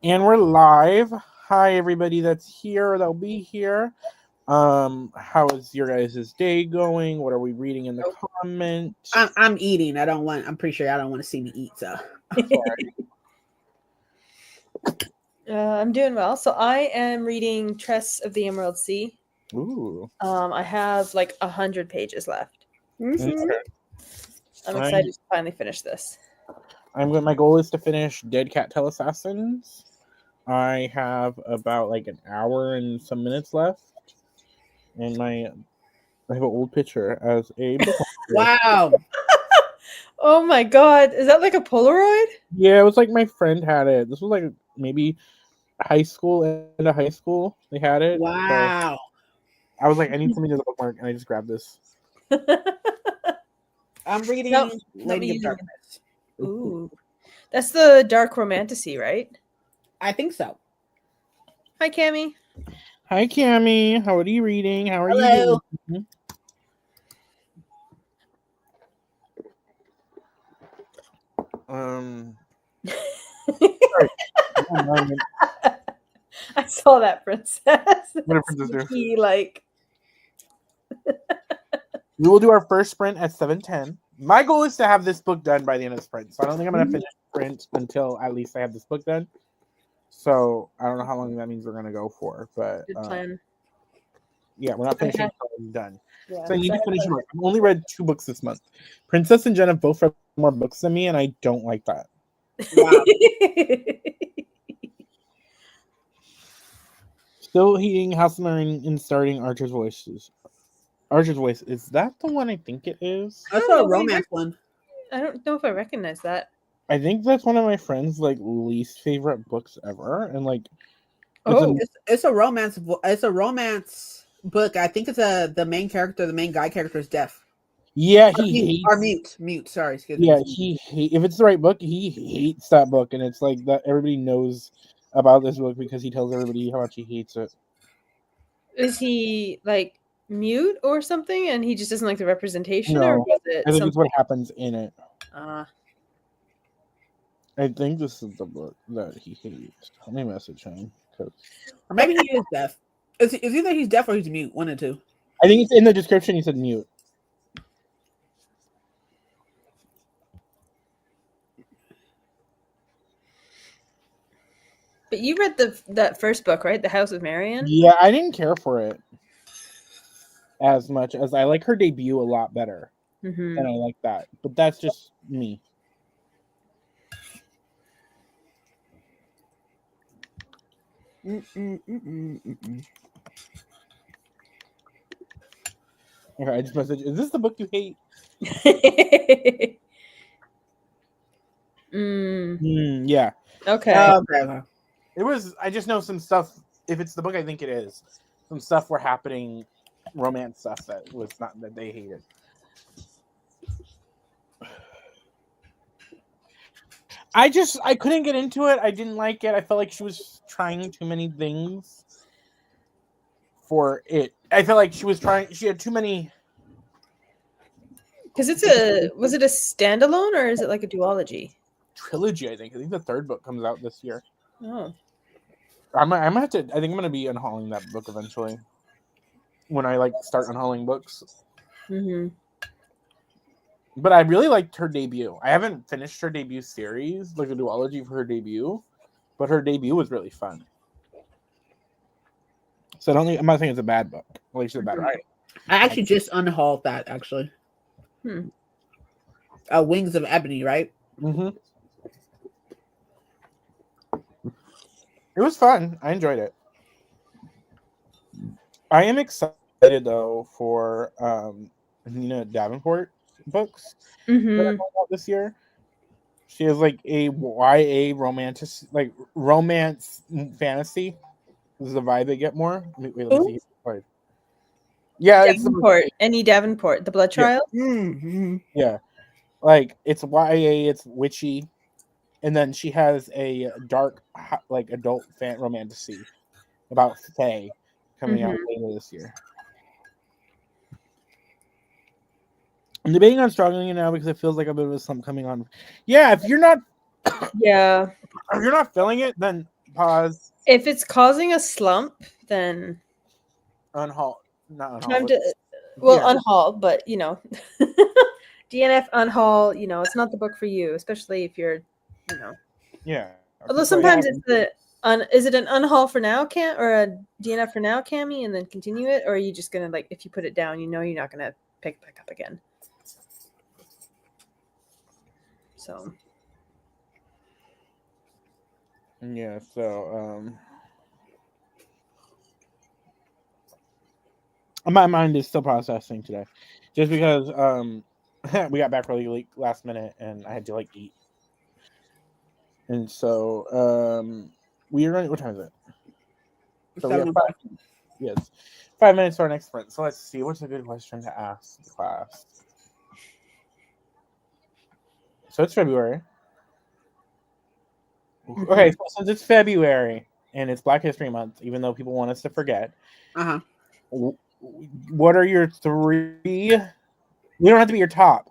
And we're live. Hi, everybody that's here, that'll be here. How is your guys' day going? What are we reading in the comments? I'm eating. I'm pretty sure I don't want to see me eat. So I'm doing well. So I am reading Tress of the Emerald Sea. Ooh. I have like 100 pages left. mm-hmm. I'm excited to finally finish this. My goal is to finish Dead Cat Assassins. I have about like an hour and some minutes left. And I have an old picture as a book. Wow. Oh my god, is that like a Polaroid? Yeah, it was like my friend had it. This was like maybe high school, end of high school. They had it. Wow. So I was like, I need something as a bookmark, and I just grabbed this. I'm reading Nope, Lady of Darkness. Ooh. That's the dark romantasy, right? I think so. Hi, Cammy. Hi, Cammy. How are you reading? How are Hello. you doing? Sorry. I saw that, princess. What did princess do? He like. We will do our first sprint at 7:10. My goal is to have this book done by the end of the sprint, so I don't think I'm going to finish the sprint until at least I have this book done. So I don't know how long that means we're going to go for, but Good plan. Yeah, we're not finishing until it's done. Yeah, so I need to finish them. I've only read 2 books this month. Princess and Jen have both read more books than me, and I don't like that. Wow. Still heating House of Marine and starting Archer's Voices. Archer's Voice, is that the one I think it is? That's a romance one. I don't know if I recognize that. I think that's one of my friends' like least favorite books ever, and like it's a romance. It's a romance book. I think it's the main guy character is deaf. Yeah, he hates mute. Sorry, excuse me. Yeah, if it's the right book, he hates that book, and it's like that everybody knows about this book because he tells everybody how much he hates it. Is he like mute or something, and he just doesn't like the representation, No, or was it? I think it's what happens in it. I think this is the book that he hates. Let me message him. Or maybe he is deaf. It's either he's deaf or he's mute. One or two. I think it's in the description. He said mute. But you read that first book, right? The House of Marian? Yeah, I didn't care for it as much as I like her debut a lot better. Mm-hmm. And I like that. But that's just me. Okay, I just messaged. Is this the book you hate? Yeah. Okay. It was. I just know some stuff. If it's the book, I think it is. Some stuff were happening, romance stuff that was not that they hated. I couldn't get into it. I didn't like it. I felt like she was trying too many things for it. I felt like she had too many. Because was it a standalone or is it like a duology? Trilogy, I think. I think the 3rd book comes out this year. Oh. I'm gonna have to. I think I'm gonna be unhauling that book eventually. When I start unhauling books. Mm-hmm. But I really liked her debut. I haven't finished her debut series, like a duology for her debut, but her debut was really fun. So I'm not saying it's a bad book. Like she's a bad writer. I actually just unhauled that actually. Wings of Ebony, right? Mm-hmm. It was fun. I enjoyed it. I am excited though for Nina Davenport books that are coming out this year. She has like a YA romance fantasy. This is the vibe they get more. Wait, let me see. Yeah, Davenport. Any Davenport, the Blood Trial. Yeah. Mm-hmm. Yeah, like it's YA, it's witchy, and then she has a dark, like adult romantasy about Fae coming out later this year. I'm debating on struggling it now because it feels like a bit of something coming on. Yeah, if you're not, if you're not feeling it, then Pause. If it's causing a slump, then Unhaul. Not unhaul. time to Yeah. unhaul. But DNF unhaul. It's not the book for you, especially if you're, Yeah. Although So, yeah, sometimes it's is it an unhaul for now, or a DNF for now, Cammy, and then continue it, or are you just gonna if you put it down, you're not gonna pick back up again. So. Yeah. So my mind is still processing today, just because we got back really late last minute and I had to eat, and so we are running. What time is it? So we have 5. Yes, 5 minutes to our next sprint. So let's see. What's a good question to ask the class? So it's February. Mm-hmm. Okay, so since it's February and it's Black History Month, even though people want us to forget, what are your 3? We don't have to be your top.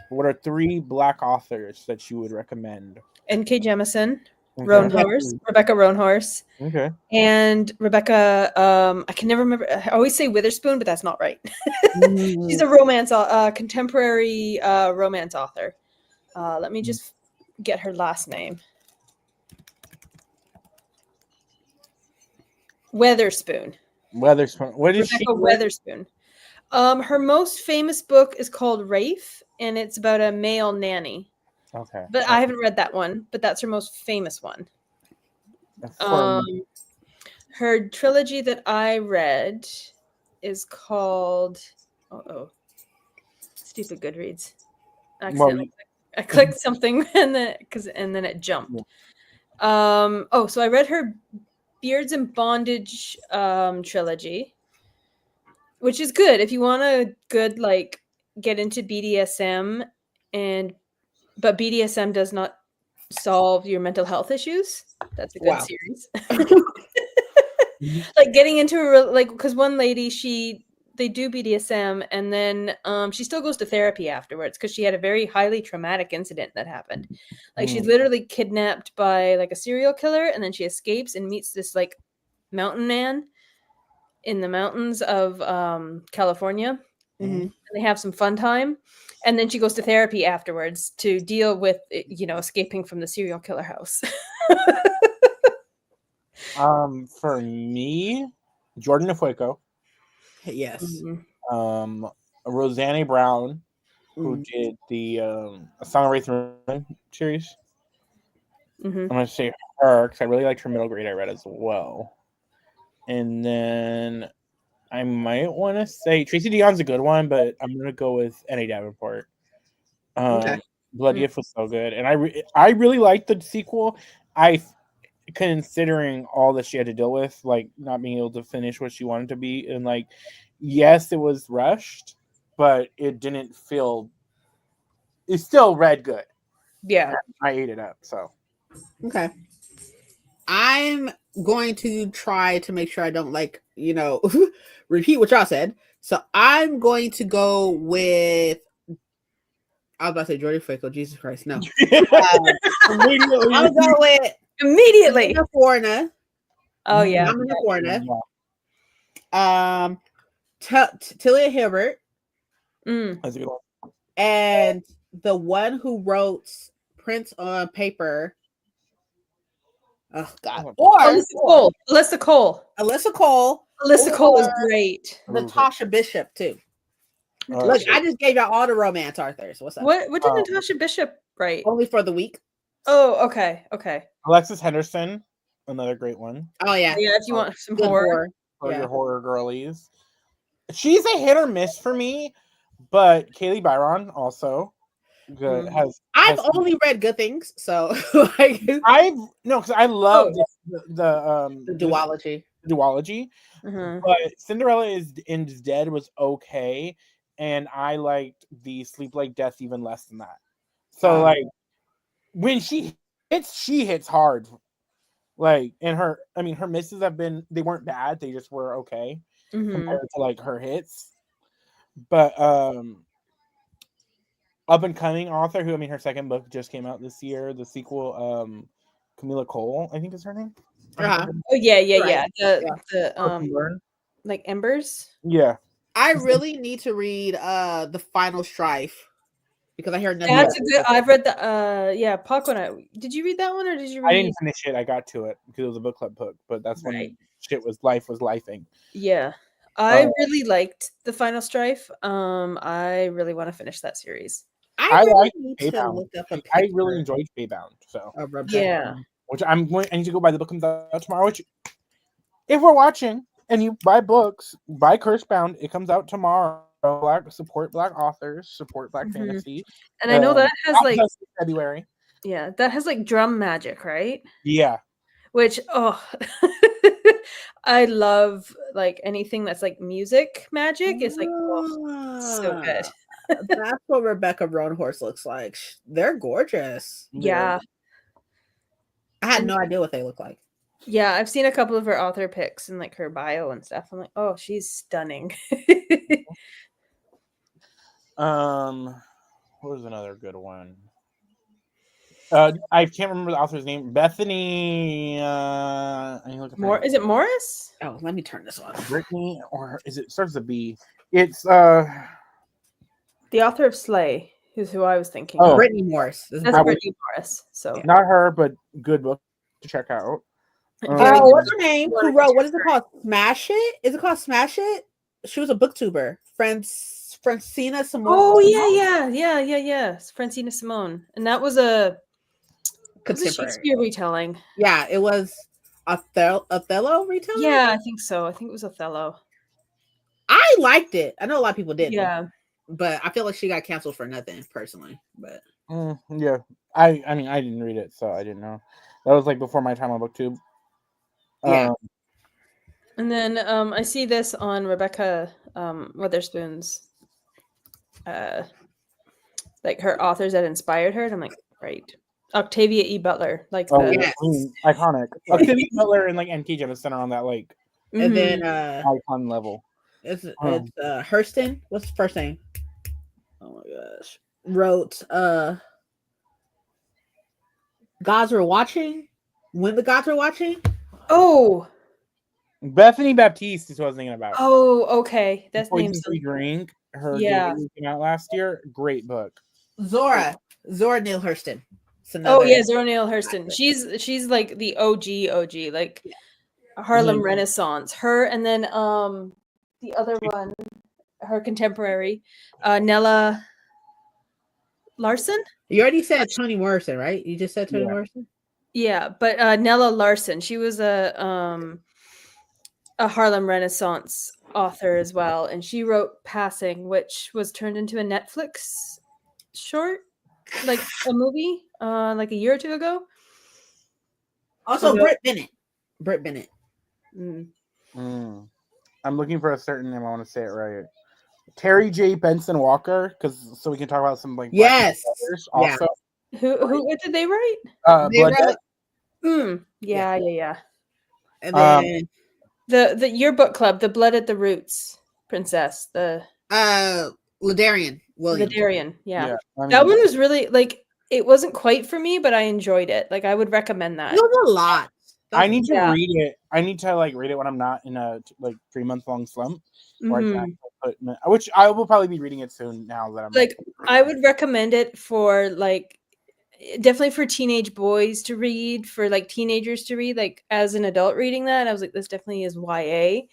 What are 3 Black authors that you would recommend? N.K. Jemisin, Okay. Rebecca Roanhorse, Okay. and Rebecca. I can never remember. I always say Witherspoon, but that's not right. She's a contemporary romance author. Let me just get her last name. Weatherspoon. What is Rebecca she? Weatherspoon. Her most famous book is called Rafe, and it's about a male nanny. Okay. But I haven't read that one, but that's her most famous one. Her trilogy that I read is called stupid Goodreads. Accidentally, I clicked something and then it jumped. Yeah. So I read her Beards and Bondage trilogy, which is good if you want a good get into BDSM, but BDSM does not solve your mental health issues. That's a good series. Getting into because one lady they do BDSM and then she still goes to therapy afterwards because she had a very highly traumatic incident that happened. She's literally kidnapped by a serial killer, and then she escapes and meets this mountain man in the mountains of California. Mm-hmm. And they have some fun time, and then she goes to therapy afterwards to deal with escaping from the serial killer house. For me, Jordan Afueco. Yes. Mm-hmm. Roseanne Brown, who did the A Song of Wraith and Ruin series. Mm-hmm. I'm gonna say her because I really liked her middle grade I read as well. And then I might want to say Tracy Dion's a good one, but I'm gonna go with N.A. Davenport. Blood Gift was so good, and I really liked the sequel. Considering all that she had to deal with, not being able to finish what she wanted to be, and yes, it was rushed, but it didn't feel. It still read good. Yeah, I ate it up. So okay, I'm going to try to make sure I don't repeat what y'all said. So I'm going to go with. I was about to say Jordan Fickle. Jesus Christ, no. I'm gonna go with immediately. Forna. Oh yeah, I'm gonna Forna. Talia Hibbert. That's a good one. And the one who wrote Prince on Paper. Oh God! Alyssa Cole. Alyssa Cole is great. Natasha Bishop too. Look, I just gave y'all all the romance authors. What's up? What did Natasha Bishop write? Only for the Week. Oh, okay. Alexis Henderson, another great one. Oh yeah, if you want some horror for your horror girlies. She's a hit or miss for me, but Kaylee Byron also good I've only read good things, so because I love the duology. But Cinderella is Dead was okay, and I liked the Sleep Like Death even less than that. So when she hits hard. And her misses they weren't bad, they just were okay compared to her hits. But up and coming author who her second book just came out this year, the sequel, Camila Cole, I think is her name. Uh-huh. Oh yeah, yeah, Right. yeah. Yeah. The like Embers. Yeah. I really need to read The Final Strife because I heard nothing. That's a good. I've read the yeah, Pakuna. Did you read that one or did you I read? didn't finish it. I got to it because it was a book club book, but that's Right. when shit was life was lifing. Yeah, I really liked the Final Strife. I really want to finish that series. I I really like need to Baybound. look up a I really picture enjoyed Baybound. So, of Rebecca. Yeah. which I'm going. I need to go buy the book comes out tomorrow. Which, if we're watching and you buy books, buy Cursebound. It comes out tomorrow. Support Black authors. Support Black fantasy. And I know that has out like February. yeah, that has like drum magic, right? Yeah. Which I love like anything that's like music magic. It's like so good. That's what Rebecca Roanhorse looks like. They're gorgeous. Yeah. I had no idea what they look like. Yeah, I've seen a couple of her author pics and like her bio and stuff. I'm like, oh, she's stunning. What was another good one? I can't remember the author's name. Bethany. I need to look up Is it Morris? Oh, let me turn this on. Brittany, or is it starts with a B? It's the author of Slay, who's who I was thinking. Oh. Brittany Morris. That's Brittany Morris. So not her, but good book to check out. What's her name? Who wrote? What is it called? Smash It? Is it called Smash It? She was a booktuber. Francina Simone. Oh yeah. Francina Simone, and that was a Shakespeare retelling. Yeah, it was Othello retelling. Yeah, I think so. I think it was Othello. I liked it. I know a lot of people didn't. Yeah, but I feel like she got canceled for nothing personally. But yeah, I mean I didn't read it, so I didn't know. That was like before my time on BookTube. Yeah. And then I see this on Rebecca Witherspoon's like her authors that inspired her, and I'm like, right. Octavia E. Butler, like iconic. Octavia Butler and like NT Jenna Center on that like and then icon level. It's Hurston. What's the first name? Oh my gosh. Wrote Gods Were Watching. When the Gods Were Watching. Oh, Bethany Baptiste is what I was thinking about. Oh, okay. That's Poison Free Drink. Her debut came out last year. Great book. Zora Neale Hurston. Oh yeah, Zora Neale Hurston. She's like the OG, like Harlem Renaissance. Her and then the other one, her contemporary, Nella Larson. You already said Toni Morrison, right? You just said Toni Morrison. Yeah, but Nella Larson. She was a Harlem Renaissance author as well, and she wrote Passing, which was turned into a Netflix short, like a movie, like a year or two ago. Also, Britt Bennett. I'm looking for a certain name. I want to say it right. Terry J. Benson Walker, so we can talk about some like also. Who what did they write? Yeah. And then the your book club, The Blood at the Roots Princess, the Ladarian Williams. Yeah. That one was really like it wasn't quite for me, but I enjoyed it. Like I would recommend that. It was a lot. I need to read it. I need to like read it when I'm not in a like 3-month-long slump. Which I will probably be reading it soon now that I'm like I would recommend it for like definitely for teenage boys to read, for like teenagers to read. Like as an adult reading that, I was like, this definitely is YA. It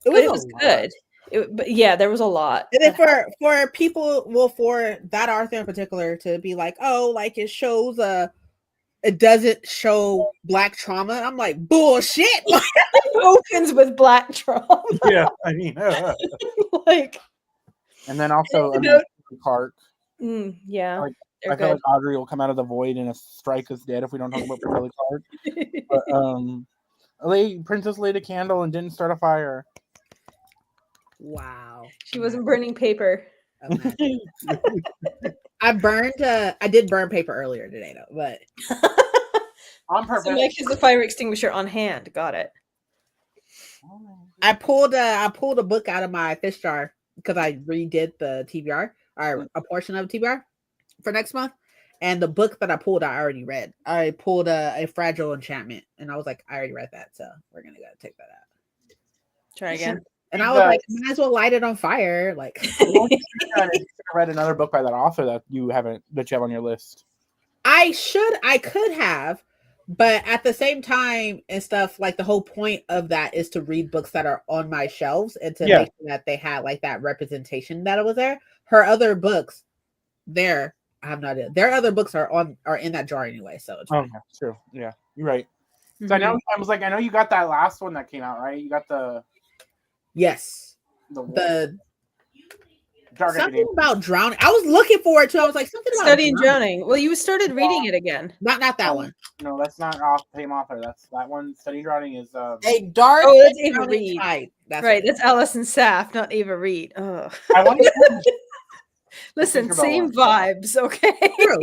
was good. But yeah, there was a lot. And then for people, for that author in particular to be like, oh, like it shows it doesn't show Black trauma. I'm like, bullshit. Like, it opens with Black trauma. Yeah, I mean, like, and then also Clark. Yeah, like, I feel like Audrey will come out of the void and strike us dead if we don't talk about Kimberly Clark. But Princess lit a candle and didn't start a fire. Wow, she wasn't burning paper. I did burn paper earlier today though, but on purpose. So Mike has the fire extinguisher on hand. Got it. I pulled a book out of my fish jar because I redid the TBR or a portion of TBR for next month, And the book that I pulled, I already read. I pulled a Fragile Enchantment, and I was like, I already read that, so we're gonna go take that out. Try again. And I was like, might as well light it on fire. Like, you read another book by that author that you have on your list. I could have, but at the same time and stuff, like the whole point of that is to read books that are on my shelves and to make sure that they had like that representation that it was there. Her other books, I have no idea. Their other books are in that jar anyway, so it's okay, true. Yeah, you're right. So I know you got that last one that came out, right? You got the the something about drowning. I was looking for it too. I was like, something about Studying Drowning. Well, you started reading it again. Not that one. No, that's not off the same author. That's that one. Studying Drowning is a dark. Oh, that's Ava Reed. That's right. That's Alison Saff, not Ava Reed. Oh. I want to listen. Same vibes. Okay. It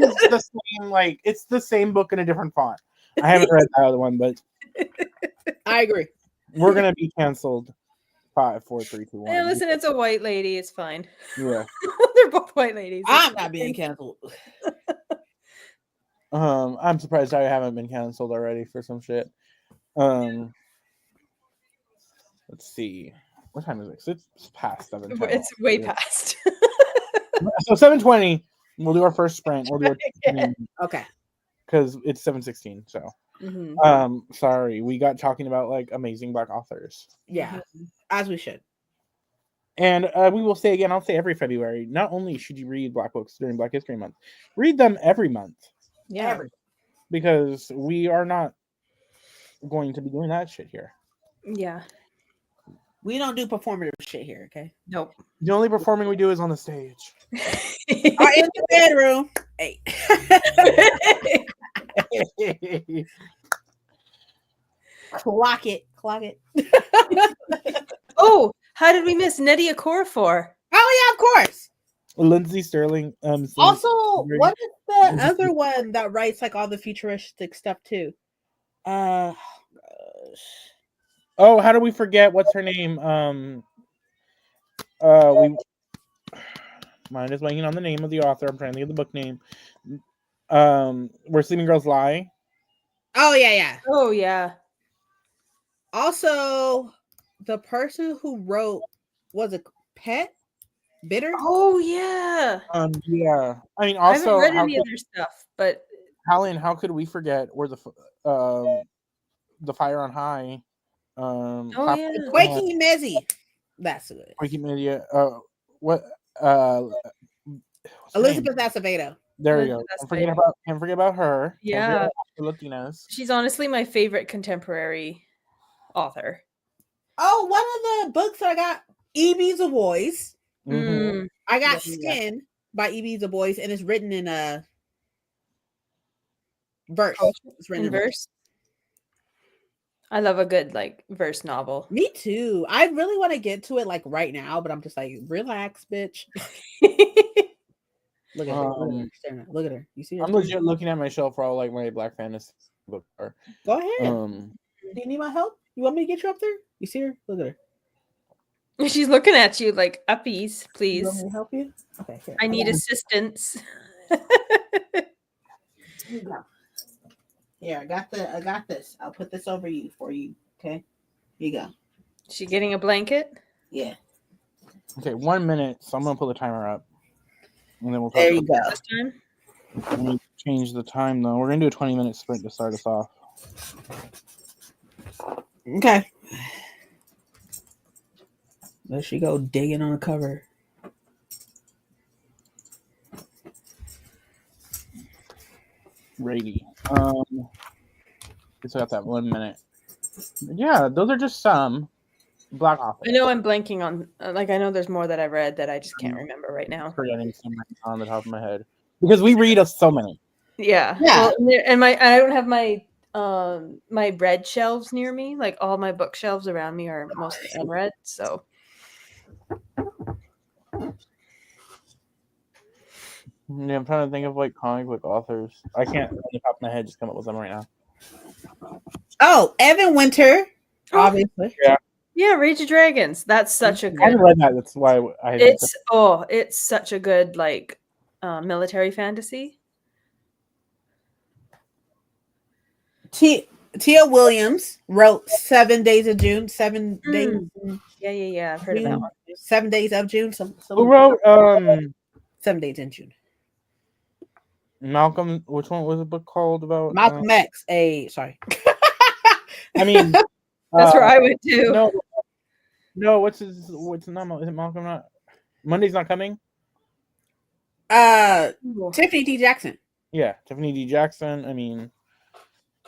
is the same. Like it's the same book in a different font. I haven't read that other one, but I agree. We're gonna be canceled. 5, 4, 3, 2, 1. Yeah, listen, it's a white lady. It's fine. Yeah, they're both white ladies. I'm not being canceled. I'm surprised I haven't been canceled already for some shit. Let's see. What time is it? It's past 7:10. It's way past. So 7:20. We'll do our first sprint. We'll do it. Okay. Because it's 7:16. So. Sorry, we got talking about like amazing Black authors. Yeah, as we should. And we will say again, I'll say every February, not only should you read Black books during Black History Month, read them every month. Yeah. Because we are not going to be doing that shit here. Yeah. We don't do performative shit here, okay? Nope. The only performing we do is on the stage. Or in the bedroom. Hey. Clock it. Oh, how did we miss Nnedi Okorafor? Oh yeah, of course. Lindsay Sterling. Also, what is the other one that writes like all the futuristic stuff too? Oh, how do we forget? What's her name? Mine is blanking on the name of the author. I'm trying to think of the book name. Where Sleeping Girls Lie. Oh yeah. Oh yeah. Also, the person who wrote was a Pet Bitter. Oh yeah. Yeah. I mean, also I haven't read any of their stuff, but Helen, how could we forget where the Fire on High? Quaking Mezzy. That's good. Quaking Mezzy. What? Elizabeth Acevedo. There you go. Can't forget about her. Yeah. Latinas. She's honestly my favorite contemporary author. Oh, one of the books that I got, E.B. Du Bois. Mm-hmm. I got Skin by E.B. Du Bois, and it's written in a verse. It's written in verse. I love a good like verse novel. Me too. I really want to get to it like right now, but I'm just like, relax, bitch. Look at her. Look at her. You see her? I'm legit looking at my shelf for all like my Black fantasy books are. Go ahead. Do you need my help? You want me to get you up there? You see her? Look at her. She's looking at you like uppies, please. You want me to help you? Okay. Here. I need assistance. Here you go. Here, I got this. I'll put this over you for you. Okay. Here you go. She getting a blanket? Yeah. Okay, 1 minute. So I'm gonna pull the timer up. And then we'll there you go. This time? Let me change the time though. We're gonna do a 20-minute sprint to start us off. Okay. There she go digging on a cover. Ready. So I got that 1 minute. Yeah, those are just some Black authors. I know I'm blanking on I know there's more that I've read that I just can't remember right now. Forgetting some on the top of my head. Because we read so many. Yeah. Well, and I don't have my my read shelves near me. Like all my bookshelves around me are mostly unread. So yeah, I'm trying to think of like comic book authors. I can't on the top of my head just come up with them right now. Oh, Evan Winter, obviously. Yeah, Rage of Dragons. That's such a good. I haven't read that. That's why It's such a good like military fantasy. Tia Williams wrote 7 Days of June. 7 days. Yeah. I've heard of that one. 7 days of June. Who wrote 7 days in June. Malcolm? Which one was the book called about? Malcolm X. Sorry. I mean, that's where I went to. No. What's his? What's not? Is it Malcolm? Not Monday's not coming. Tiffany D. Jackson. Yeah, Tiffany D. Jackson. I mean,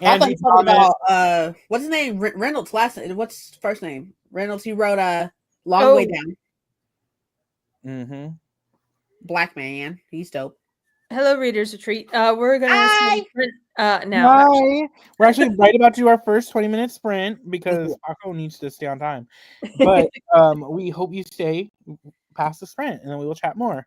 I thought Andrew you were talking Thomas. about what's his name? Reynolds. What's his first name? Reynolds. He wrote Long Way Down. Mm-hmm. Black man. He's dope. Hello, Readers Retreat. We're gonna see now. Hi. We're actually right about to do our first 20-minute sprint because Paco needs to stay on time. But we hope you stay past the sprint, and then we will chat more.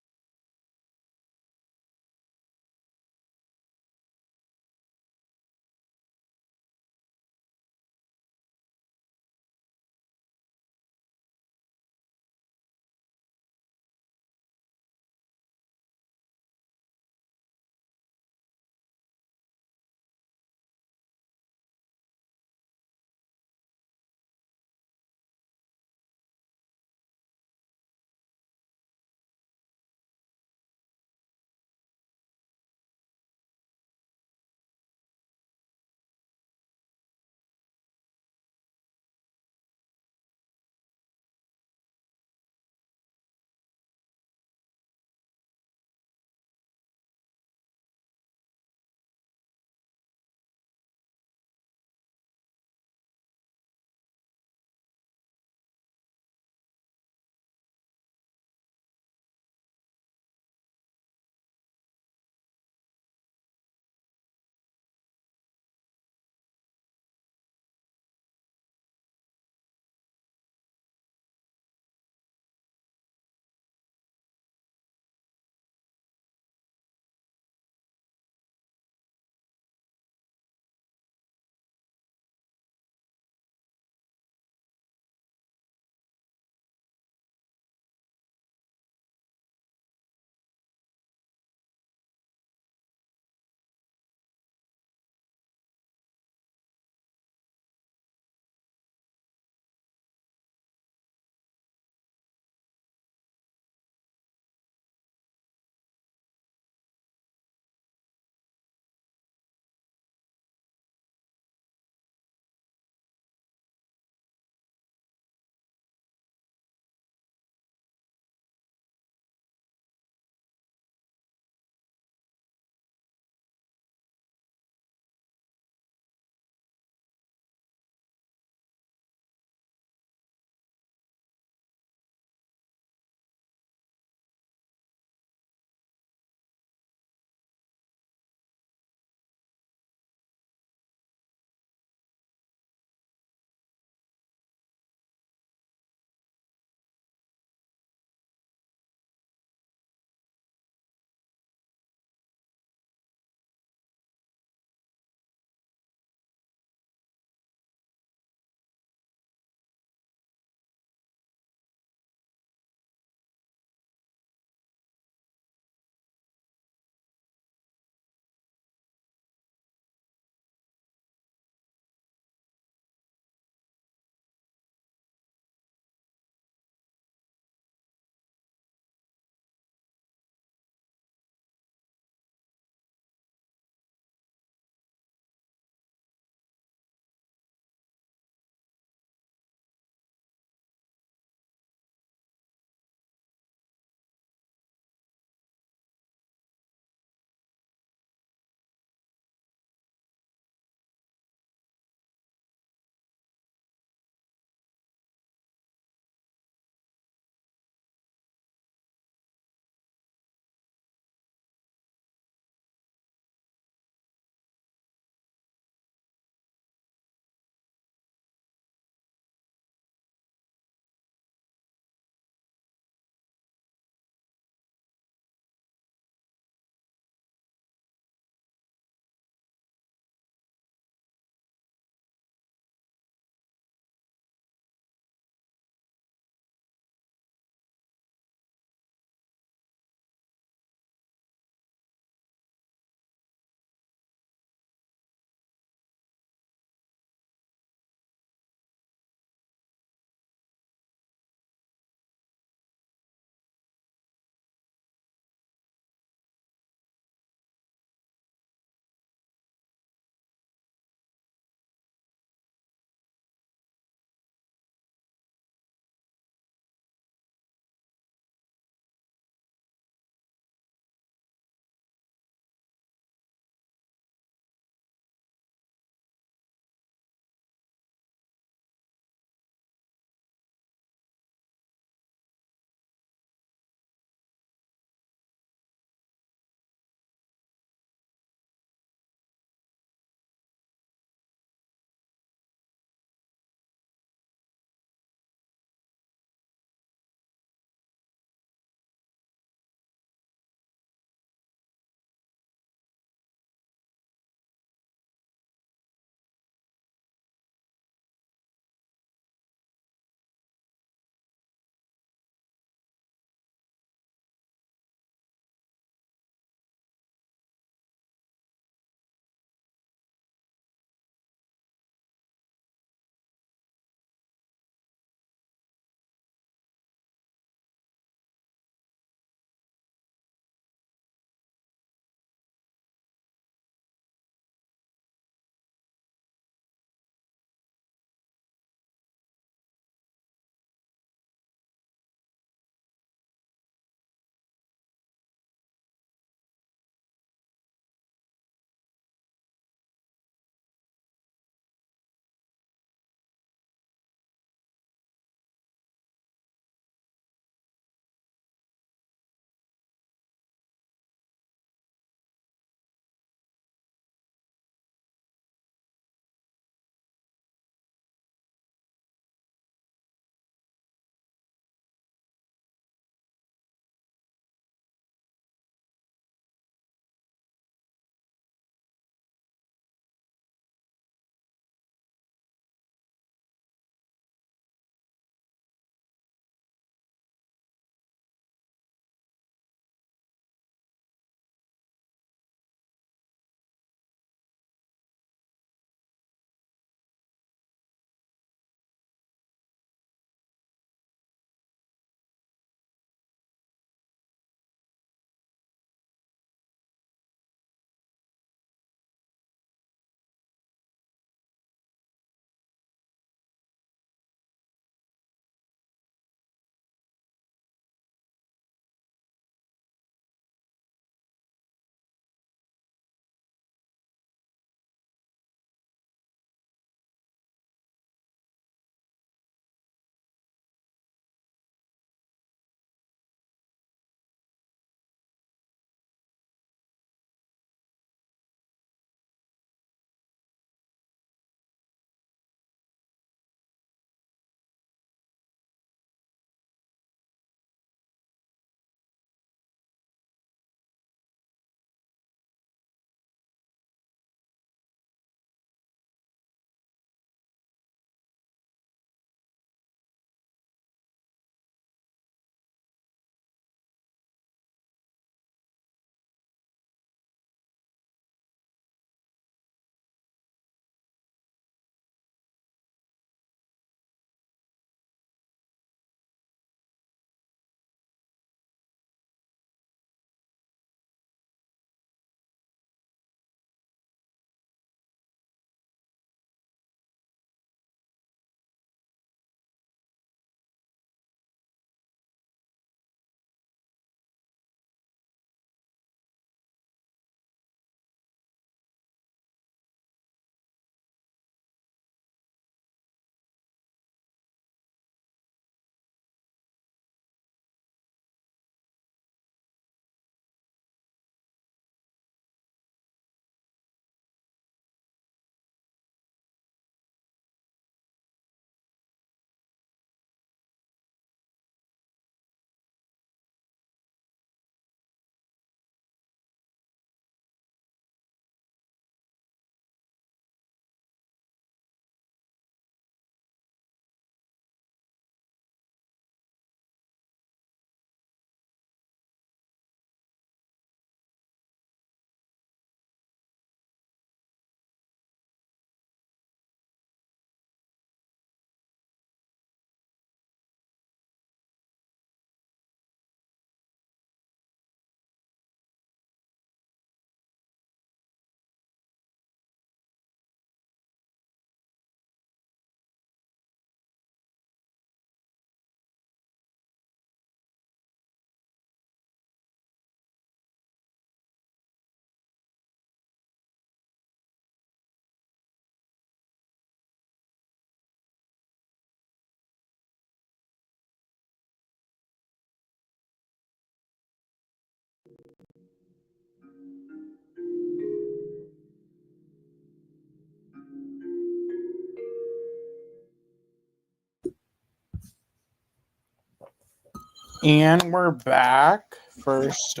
And we're back. First,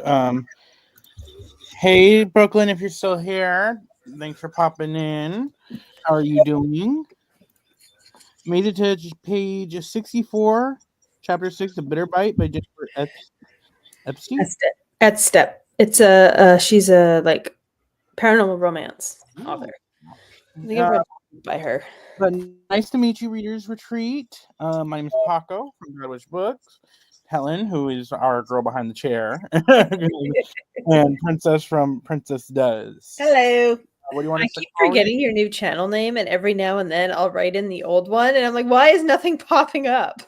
hey Brooklyn, if you're still here, thanks for popping in. How are you doing? Made it to page 64, chapter 6, The Bitter Bite by Jennifer Epstein. Step. It's she's a like paranormal romance author. I think I've read by her. But nice to meet you, Readers Retreat. My name is Paco from Godwitch Books. Helen, who is our girl behind the chair, and Princess from Princess Does. Hello. What do you want I to say? keep forgetting your new channel name, and every now and then I'll write in the old one, and I'm like, why is nothing popping up?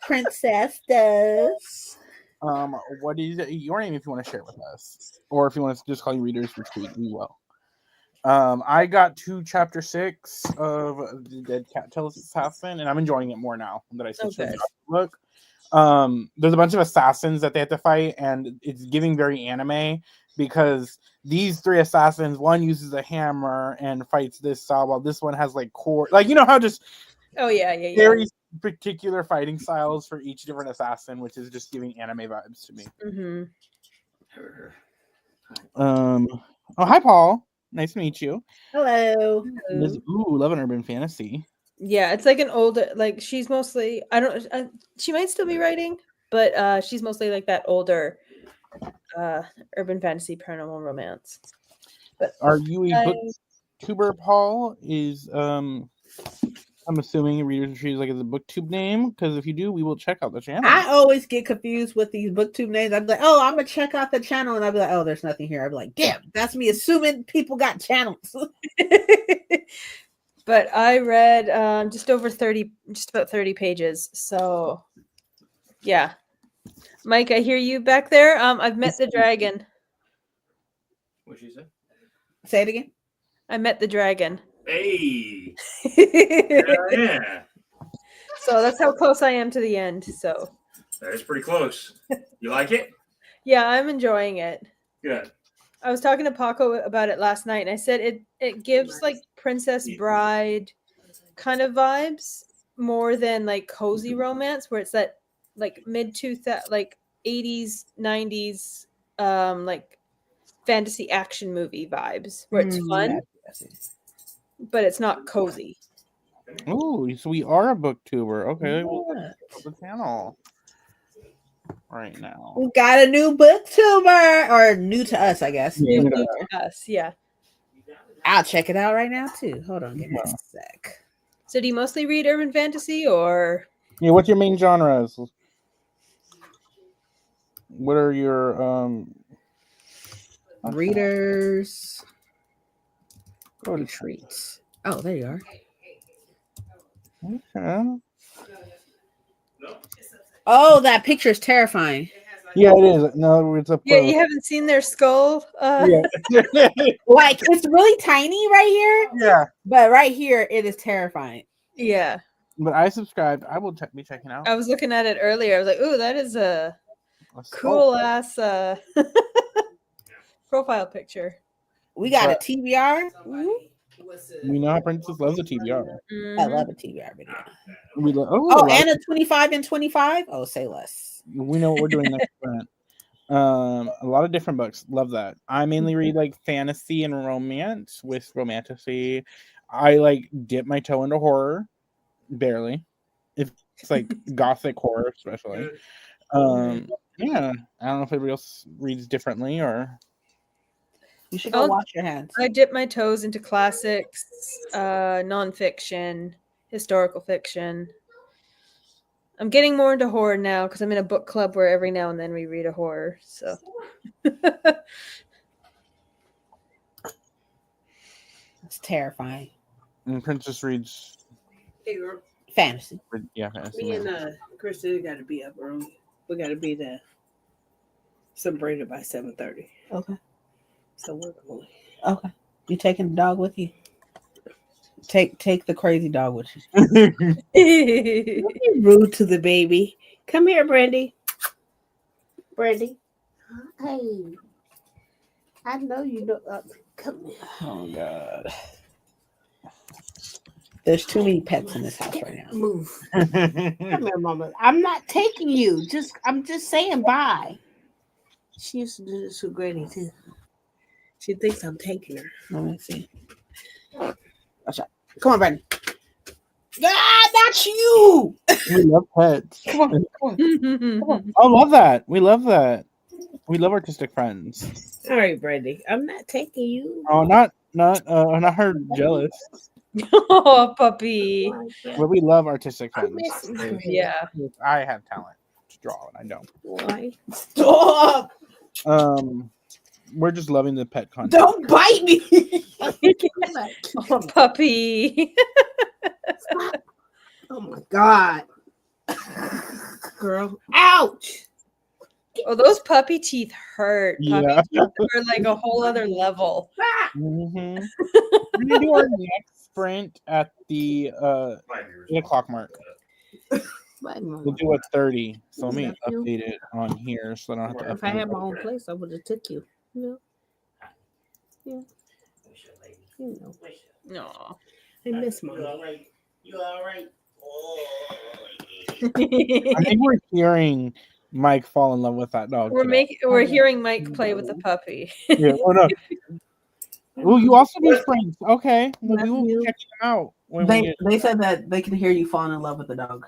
Princess Does. What is your name if you want to share it with us? Or if you want us to just call you Readers Retreat, we will. I got to chapter 6 of the Dead Cat Assassin, and I'm enjoying it more now that I switched to the book. There's a bunch of assassins that they have to fight, and it's giving very anime because these 3 assassins, one uses a hammer and fights this style, while this one has like core, like you know how just very particular fighting styles for each different assassin, which is just giving anime vibes to me. Mm-hmm. Oh, hi Paul. Nice to meet you. Hello. Love an urban fantasy. Yeah, it's like an older, like she's mostly, she might still be writing, but she's mostly like that older urban fantasy paranormal romance. But are you a booktuber, Paul? Is I'm assuming Readers Retreat is like a booktube name, because if you do, we will check out the channel. I always get confused with these booktube names. I'd be like, oh, I'm gonna check out the channel, and I'd be like, oh, there's nothing here. I'd be like, damn, that's me assuming people got channels. But I read just about 30 pages. So yeah. Mike, I hear you back there. I've met the dragon. What'd she say? Say it again. I met the dragon. Hey. Yeah. So that's how close I am to the end. So That is pretty close. You like it? Yeah, I'm enjoying it. Good. I was talking to Paco about it last night, and I said it gives like Princess Bride kind of vibes more than like cozy romance, where it's that like like 80s 90s like fantasy action movie vibes where it's fun, but it's not cozy. Oh, so we are a booktuber. Okay, we'll check out the channel right now. We got a new booktuber, or new to us, I guess. New to us, yeah. I'll check it out right now too. Hold on, give me a sec. So do you mostly read urban fantasy, or what's your main genres? What are your readers retreats? Oh, there you are. Okay. Oh, that picture is terrifying. Yeah, it is. No, it's a you haven't seen their skull. Yeah. Like it's really tiny right here. Yeah, but right here it is terrifying. Yeah. But I subscribed. I will be checking out. I was looking at it earlier. I was like, "Ooh, that is a cool ass profile picture." We got a TBR. We know how Princess loves a TBR. Mm-hmm. I love a TBR video. And a 25 and 25. Oh, say less. We know what we're doing next month. A lot of different books. Love that. I mainly read like fantasy and romance with romantasy. I like dip my toe into horror, barely. If it's like gothic horror, especially. Yeah, I don't know if everybody else reads differently or. You should go wash your hands. I dip my toes into classics, nonfiction, historical fiction. I'm getting more into horror now because I'm in a book club where every now and then we read a horror. So. It's terrifying. And Princess reads fantasy. Yeah, fantasy. Me and Kristen got to be up early. We got to be there. Celebrated by 7:30. Okay. So we're going. Okay. You taking the dog with you? Take the crazy dog with you. Don't be rude to the baby. Come here, Brandy. Brandy. Hey. I know you know. Come here. Oh God. There's too many pets in this house right now. Move. Come here, Mama. I'm not taking you. I'm just saying bye. She used to do this with Granny too. She thinks I'm taking her. Let me see. Watch out. Come on, Brandon. Ah, not you. We love pets. Come on. Come on. I love that. We love that. We love artistic friends. All right, Brandy. I'm not taking you. Oh, not her jealous. Oh, puppy. But we love artistic I friends. miss my Yeah. I have talent to draw, and I don't. Why? Stop! We're just loving the pet content. Don't bite me. Oh, puppy. Oh my god, girl! Ouch! Oh, those puppy teeth hurt. Yeah. Puppy teeth are like a whole other level. Mm-hmm. We're gonna do our next sprint at the 8 o'clock mark. We'll do a 30. So let me update it on here so I don't have to If I update had my it. own place, I would have took you. You know? Yeah. You know. No. I miss mom. You all right? I think we're hearing Mike fall in love with that dog. today. We're hearing Mike play with the puppy. Yeah. Oh no. Well, you also do sprints. Okay. Well, we will Love you. check them out when we get. They said that they can hear you falling in love with the dog.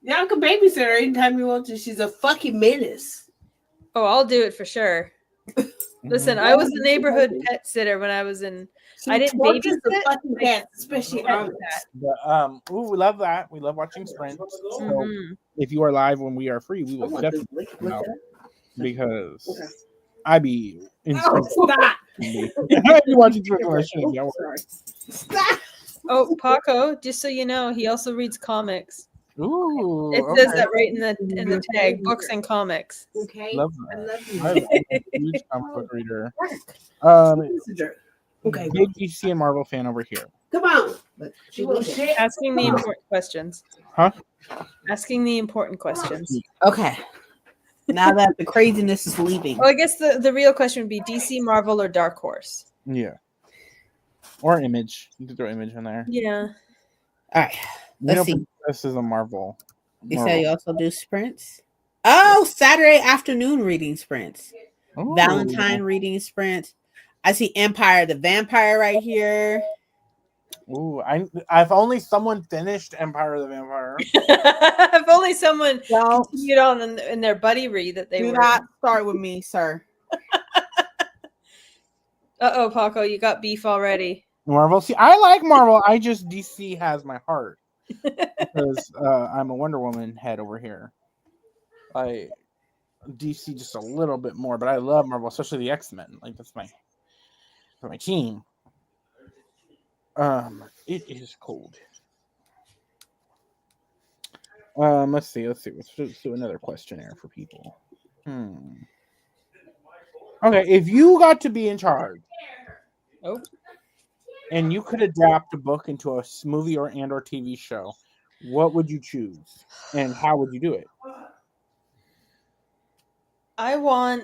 Y'all can babysit her anytime you want to. She's a fucking menace. Oh, I'll do it for sure. Listen, I was the neighborhood pet sitter when I was in. She I didn't tortures the babysit. fucking cats, especially Alex. But, we love that. We love watching sprints. So Mhm. if you are live when we are free, we will definitely check them out because I be in Oh, stop! I be watching sprints when I shouldn't be. I work. Sorry. Stop! Oh, Paco, just so you know, he also reads comics. Ooh, It okay. says that right in the tag, books and comics. Okay. Love I that. love you. I'm a huge comic book reader. Okay. Big DC and Marvel fan over here. Come on. She will shit. Asking the important questions. Huh? Asking the important questions. Okay. Now that the craziness is leaving. Well, I guess the real question would be DC, Marvel, or Dark Horse. Yeah. Or Image. You could throw Image in there. Yeah. All right. Let's see. This is a Marvel. You say you also do sprints? Oh, Saturday afternoon reading sprints. Ooh. Valentine reading sprint. I see Empire the Vampire right here. Ooh, I've only someone finished Empire of the Vampire. If only someone Don't continued on in their buddy read that they do were. not start with me, sir. Uh-oh, Paco, you got beef already. Marvel. See, I like Marvel. I just DC has my heart because I'm a Wonder Woman head over here. I DC just a little bit more, but I love Marvel, especially the X-Men. Like that's my team. It is cold. Let's see. Let's do another questionnaire for people. Okay, if you got to be in charge, and you could adapt a book into a movie or TV show, what would you choose, and how would you do it? I want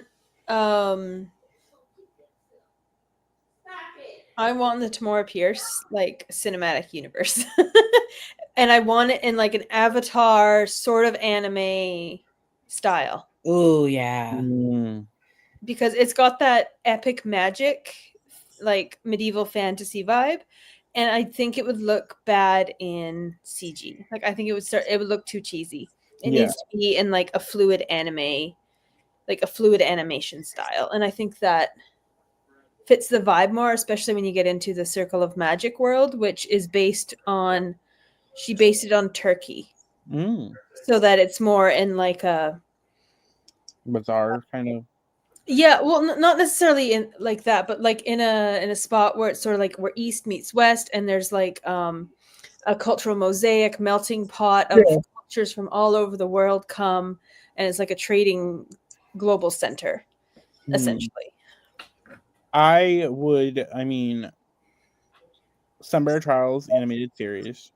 the Tamora Pierce like cinematic universe. And I want it in like an Avatar sort of anime style. Oh yeah. Because it's got that epic magic, like medieval fantasy vibe. And I think it would look bad in CG. Like I think it would look too cheesy. It needs to be in like a fluid anime, like a fluid animation style. And I think that fits the vibe more, especially when you get into the Circle of Magic world, which is she based it on Turkey. So that it's more in like a bizarre kind of. Yeah, well, not necessarily in like that, but like in a spot where it's sort of like where East meets West, and there's like a cultural mosaic melting pot of cultures from all over the world come, and it's like a trading global center, essentially. I mean, Sunbear Trials animated series.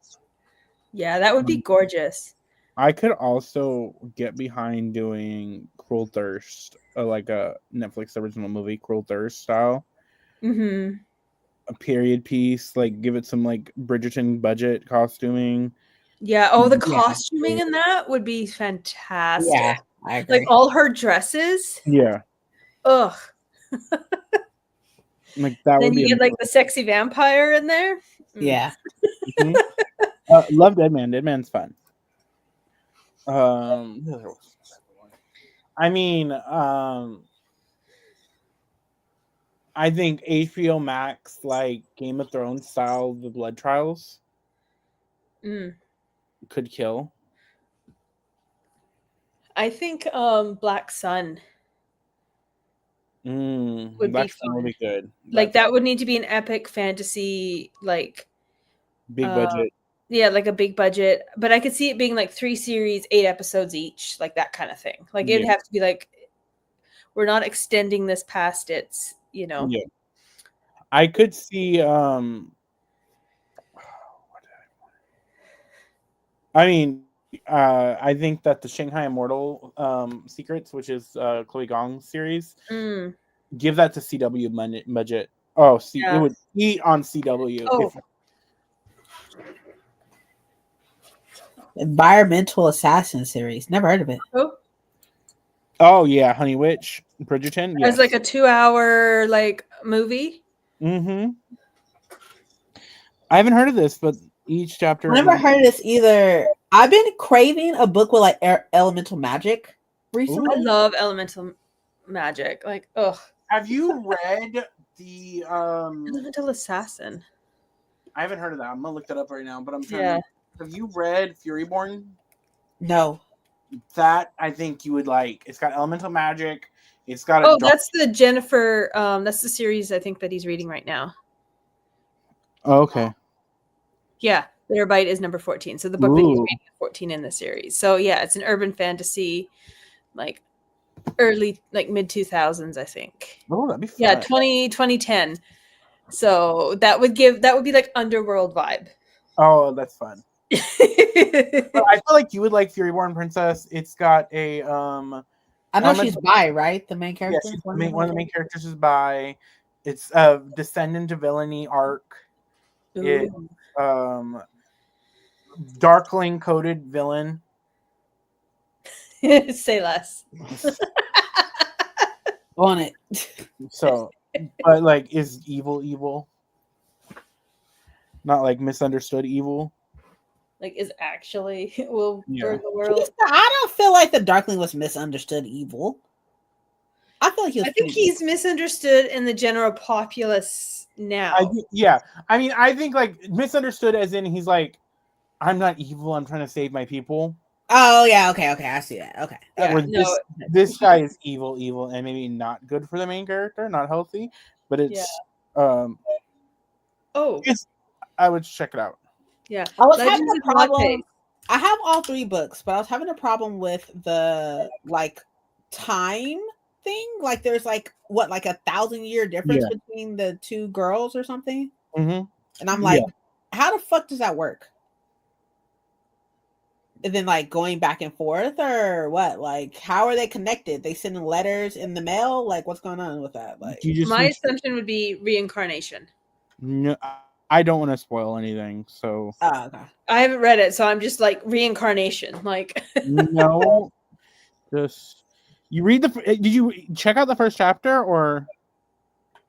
Yeah, that would be gorgeous. I could also get behind doing Cruel Thirst, like a Netflix original movie, Cruel Thirst style. a period piece, like give it some like Bridgerton budget costuming. Yeah. Oh, the Yeah. costuming in that would be fantastic. Yeah, I agree. Like all her dresses. Yeah, Ugh. like that Then would be you get like the sexy vampire in there. Yeah. Mhm. Love Dead Man. Dead Man's fun. I mean, I think HBO Max, like Game of Thrones style, the blood trials Mm. could kill. I think Black Sun would Black be Sun would fun. be good. Like that would need to be an epic fantasy, like big budget. Yeah, like a big budget. But I could see it being like 3 series, 8 episodes each, like that kind of thing. Like it'd have to be like, we're not extending this past its, you know. Yeah. I could see I mean, I think that the Shanghai Immortal Secrets, which is Chloe Gong's series, give that to CW budget. Oh, see, it would eat on CW. Oh. Environmental Assassin series. Never heard of it. Oh yeah, Honey Witch, Bridgerton. Yes. It's like a 2-hour like movie. Mm-hmm. I haven't heard of this, but each chapter. I never heard of this either. I've been craving a book with like elemental magic recently. I love elemental magic. Like, ugh. Have you read the Elemental Assassin? I haven't heard of that. I'm gonna look that up right now, but I'm trying to. Have you read Furyborn? No. That I think you would like. It's got elemental magic. It's got that's the Jennifer. That's the series I think that he's reading right now. Oh, okay. Yeah, Their Bite is number 14. So the book that he's reading is 14 in the series. So yeah, it's an urban fantasy, like early, like mid 2000s, I think. Oh, that'd be fun. Yeah, 2010. So that would be like underworld vibe. Oh, that's fun. But I feel like you would like Furyborn Princess. It's got a I know she's bi, right? The main character. Yes, one of the main characters is bi. It's a descendant to villainy arc. It's darkling coded villain. Say less. On it. So, but like, is evil? Not like misunderstood evil. Like, is actually will burn the world. I don't feel like the Darkling was misunderstood evil. I feel like I think he's misunderstood in the general populace now. I mean, I think like misunderstood as in he's like, I'm not evil. I'm trying to save my people. Oh yeah, okay, I see that. Okay, yeah, this guy is evil, and maybe not good for the main character, not healthy. But it's I would check it out. Yeah, I was having a problem. I have all 3 books, but I was having a problem with the like time thing. Like there's like what, like 1,000-year difference between the 2 girls or something. Mm-hmm. And I'm like, how the fuck does that work? And then like going back and forth or what? Like how are they connected? They sending letters in the mail? Like what's going on with that? Like my assumption would be reincarnation. No, I don't want to spoil anything, so okay. I haven't read it, so I'm just like reincarnation. Like no, just you read did you check out the first chapter or?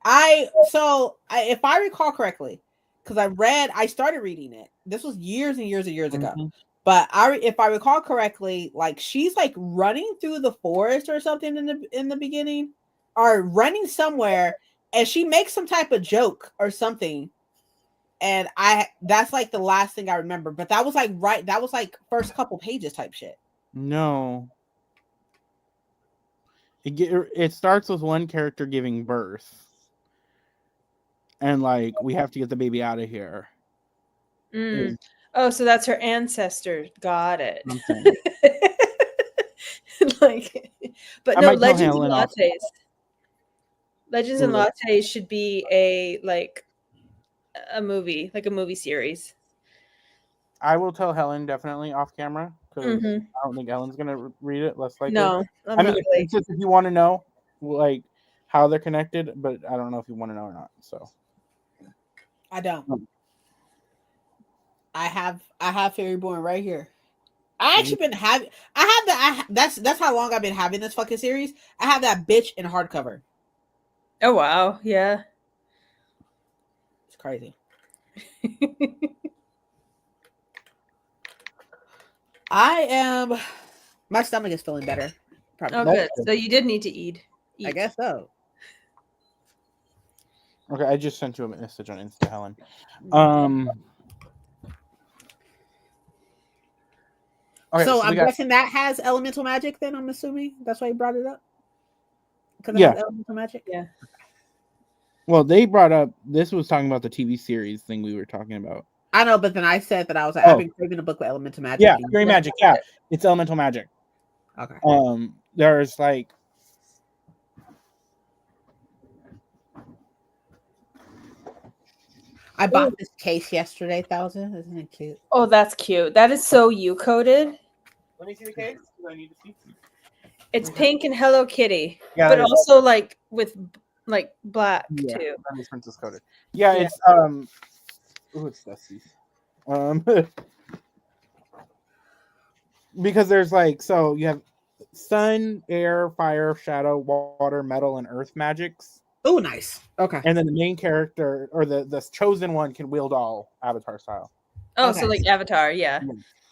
If I recall correctly, because I started reading it. This was years and years and years ago. But if I recall correctly, like she's like running through the forest or something in the beginning, or running somewhere, and she makes some type of joke or something. And that's like the last thing I remember. But that was like first couple pages type shit. No. It starts with one character giving birth. And like, we have to get the baby out of here. Oh, so that's her ancestor. Got it. Like, but no, Legends and Lattes. Legends and Lattes should be a movie, like a movie series. I will tell Helen definitely off camera because I don't think Helen's gonna read it. Less likely. No, I mean, it's just if you want to know like how they're connected, but I don't know if you want to know or not. So I don't. I have Fairyborn right here. I actually been having. That's how long I've been having this fucking series. I have that bitch in hardcover. Oh wow, yeah. It's crazy. I am. My stomach is feeling better. Probably. Oh, good. So you did need to eat. I guess so. Okay, I just sent you a message on Insta, Helen. Okay, so I'm guessing that has elemental magic. Then I'm assuming that's why you brought it up. Because it has elemental magic. Yeah. Well, they brought up this was talking about the TV series thing we were talking about. I know, but then I said that I was like, I've been craving a book with elemental magic. Yeah, fairy magic. Yeah, it's elemental magic. Okay. There's like. I bought this case yesterday, 1,000. Isn't it cute? Oh, that's cute. That is so you coded. Let me see the case. I need to see. It's pink and Hello Kitty, yeah, but also like with like black too. That is princess coded. Yeah, it's it's dusty. Because there's like so you have sun, air, fire, shadow, water, metal, and earth magics. Oh, nice. Okay. And then the main character or the chosen one can wield all Avatar style. Oh, okay. So like Avatar, yeah.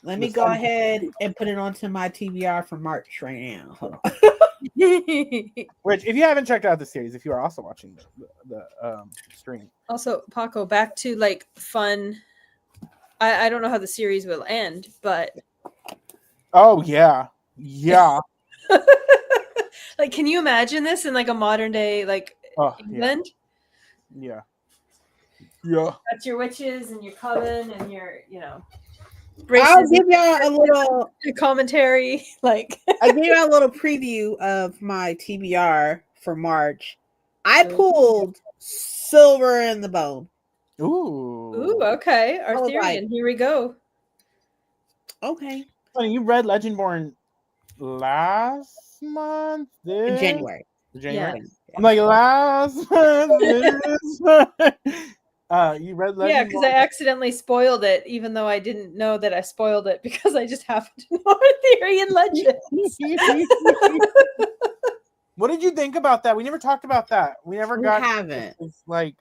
Let me go ahead and put it onto my TBR for March right now. Hold on. Which, if you haven't checked out the series, if you are also watching the stream. Also, Paco, back to like fun. I don't know how the series will end, but. Oh yeah, yeah. Like, can you imagine this in like a modern day like England? Yeah. Yeah. That's your witches and your coven and your I'll give y'all a little commentary. Like I gave y'all a little preview of my TBR for March. I pulled Silver in the Bone. Ooh, okay. Arthurian. Here we go. Okay. Funny, you read Legendborn last month? In January. January? Yeah. I'm like, last month? You read Legendborn? Yeah, because I accidentally spoiled it, even though I didn't know that I spoiled it because I just happened to know Arthurian legends. What did you think about that? We never talked about that. We haven't. It's like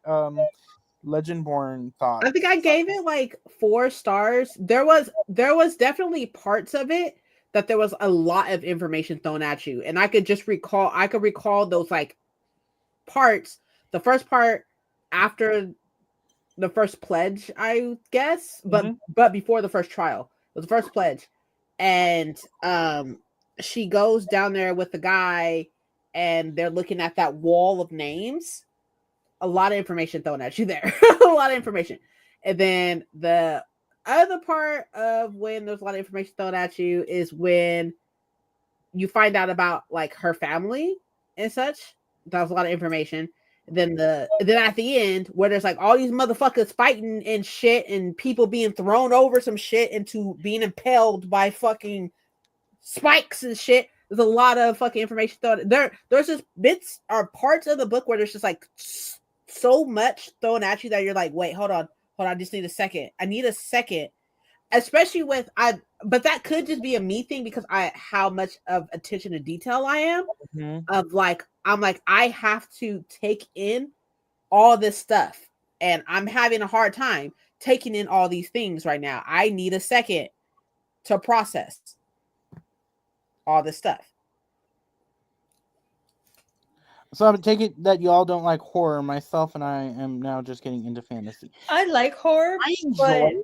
Legendborn thoughts. I think I gave it like 4 stars. There was definitely parts of it that there was a lot of information thrown at you, and I could recall those like parts. The first part after the first pledge, I guess, but before the first trial. It was the first pledge, and she goes down there with the guy, and they're looking at that wall of names. A lot of information thrown at you there. A lot of information. And then the other part of when there's a lot of information thrown at you is when you find out about like her family and such. That was a lot of information. Then at the end where there's like all these motherfuckers fighting and shit and people being thrown over some shit into being impaled by fucking spikes and shit. There's a lot of fucking information thrown. There's just bits or parts of the book where there's just like so much thrown at you that you're like, wait, hold on, I just need a second. I need a second, especially but that could just be a me thing because how much of attention to detail I am. Of like, I'm like, I have to take in all this stuff, and I'm having a hard time taking in all these things right now. I need a second to process all this stuff. So I'm taking that y'all don't like horror. Myself and I am now just getting into fantasy. I like horror. I enjoy it,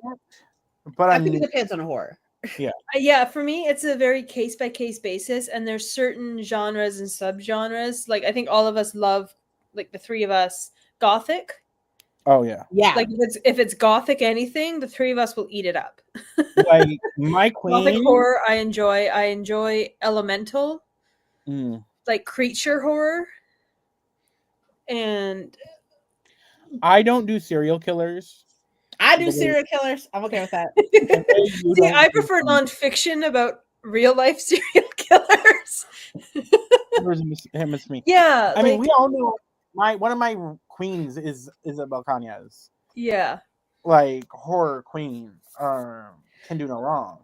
but I think it depends on the horror. Yeah. Yeah, for me, it's a very case by case basis, and there's certain genres and subgenres. Like I think all of us love, like the 3 of us, Gothic. Oh yeah. Yeah. Like if it's Gothic anything, the 3 of us will eat it up. Like my queen. Gothic horror, I enjoy. I enjoy elemental, like creature horror. And I don't do serial killers. I do serial killers. I'm okay with that. See, I prefer nonfiction about real life serial killers. It's me. Yeah, I mean, we all know one of my queens is Isabel Cañas. Yeah. like horror queen can do no wrong.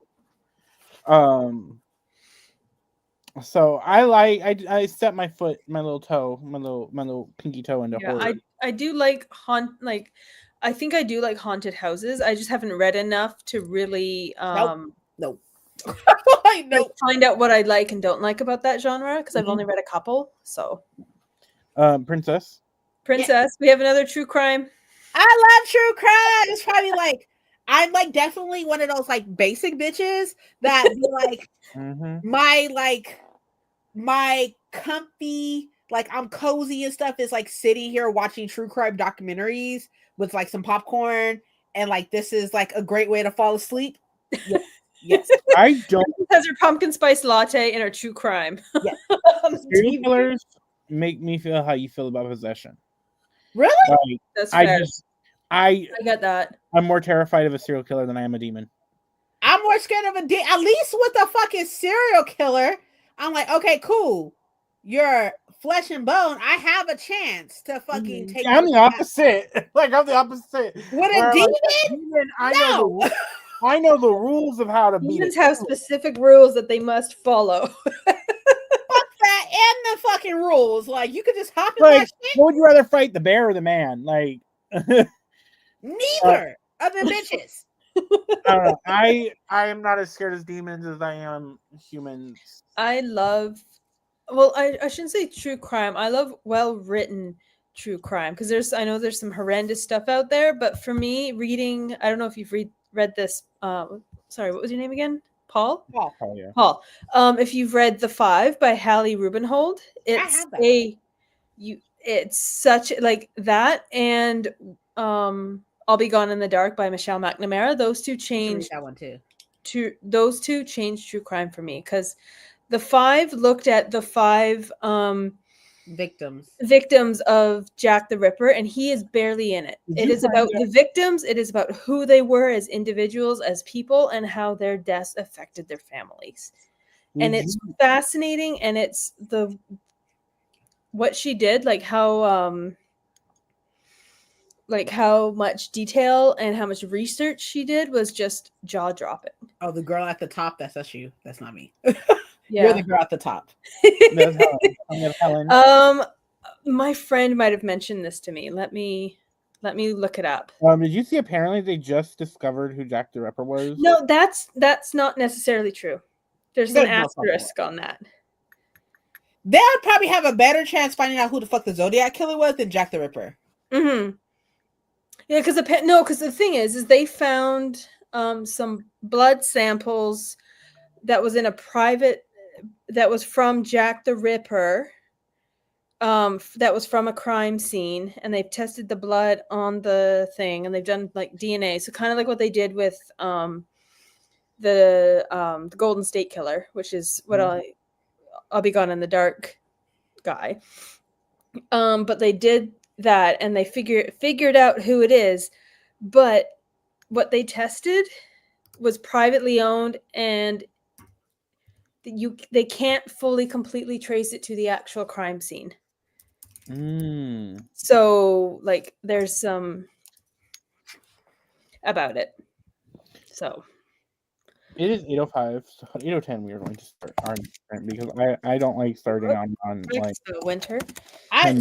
So I step my little pinky toe into Yeah. horror. I do like I think I do like haunted houses. I just haven't read enough to really Nope. like, Nope. find out what I like and don't like about that genre because I've only read a couple. So Princess. We have another true crime. I love true crime. It's probably like I'm like definitely one of those like basic bitches that be like my comfy, like I'm cozy and stuff is like sitting here watching true crime documentaries with like some popcorn and like this is like a great way to fall asleep. Yes. Yes. I don't Has her pumpkin spice latte and her true crime. Yes. serial killers make me feel how you feel about possession. Really? Like, That's fair. I get that. I'm more terrified of a serial killer than I am a demon. I'm more scared of a at least with a fucking serial killer. I'm like, okay, cool. You're flesh and bone. I have a chance to fucking take. Yeah, I'm the opposite. Like I'm the opposite. With a demon? I know the rules of how to beat Demons it. have specific rules that they must follow. Fuck that and the fucking rules. Like you could just hop in Like, that shit. what would you rather fight, the bear or the man? Like Neither of the bitches. I don't know. I am not as scared as demons as I am humans. I shouldn't say true crime. I love well-written true crime because I know there's some horrendous stuff out there, but for me, reading, I don't know if you've read this. Sorry, what was your name again? Paul. Paul. Oh yeah. Paul. If you've read The Five by Hallie Rubenhold, it's it's such like that, and I'll Be Gone in the Dark by Michelle McNamara. Those two changed that one too. Those two changed true crime for me because The Five looked at the 5 victims of Jack the Ripper, and he is barely in it. It is about the victims. It is about who they were as individuals, as people, and how their deaths affected their families. And it's fascinating, and it's what she did, like how much detail and how much research she did was just jaw-dropping. Oh, the girl at the top, that's you. That's not me. Yeah. You're the girl at the top. That's Helen. My friend might have mentioned this to me. Let me look it up. Did you see apparently they just discovered who Jack the Ripper was? No, that's not necessarily true. There's an asterisk on that. They would probably have a better chance finding out who the fuck the Zodiac killer was than Jack the Ripper. Mm-hmm. Yeah, because the thing is they found some blood samples that was in a private that was from Jack the Ripper. That was from a crime scene, and they've tested the blood on the thing, and they've done like DNA. So kind of like what they did with the Golden State Killer, which is what I'll Be Gone in the Dark guy. But they did that, and they figured out who it is. But what they tested was privately owned, and they can't completely trace it to the actual crime scene. So like there's some about it. So it is 8:05, so 8:10 we are going to start our next because I don't like starting on like winter.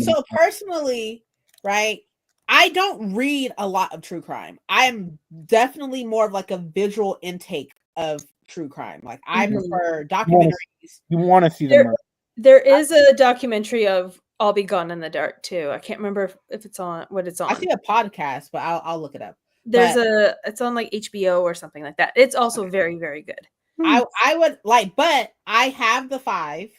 So personally, right, I don't read a lot of true crime. I'm definitely more of like a visual intake of true crime. Like I prefer documentaries. You want to see them. There is a documentary of I'll Be Gone in the Dark too. I can't remember if it's on what it's on. I see a podcast, but I'll look it up. It's on like HBO or something like that. It's also very, very good. I would like, but I have the 5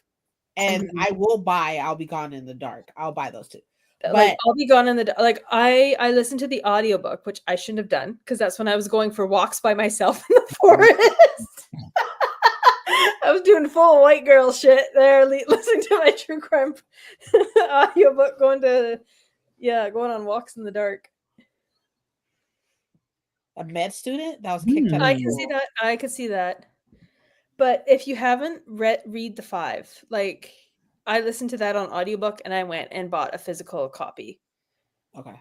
and I will buy I'll Be Gone in the Dark. I'll buy those 2. But like I'll Be Gone in the Dark. Like I listened to the audiobook, which I shouldn't have done because that's when I was going for walks by myself in the forest. I was doing full white girl shit there, listening to my true crime audiobook, going on walks in the dark. A med student that was kicked out. I can see that. I could see that. But if you haven't read The 5, like I listened to that on audiobook and I went and bought a physical copy. Okay.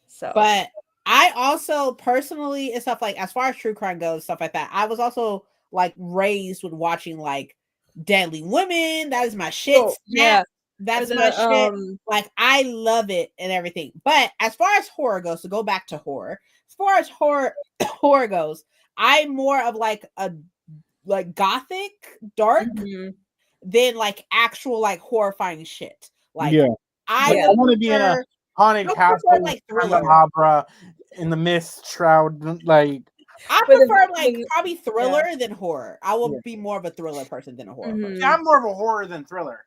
So, but I also personally and stuff like as far as true crime goes, stuff like that. I was also like raised with watching like Deadly Women. That is my shit. Oh, yeah. That is The, my shit. Like I love it and everything. But as far as horror goes, to go back to horror, as far as horror goes, I'm more of like a like gothic, dark than like actual like horrifying shit. Like yeah, I like, I would want to be in a prefer- haunted I castle, prefer, like, thriller. candelabra, in the mist shroud, like. I But the- prefer like the- probably thriller than horror. I will be more of a thriller person than a horror person. I'm more of a horror than thriller.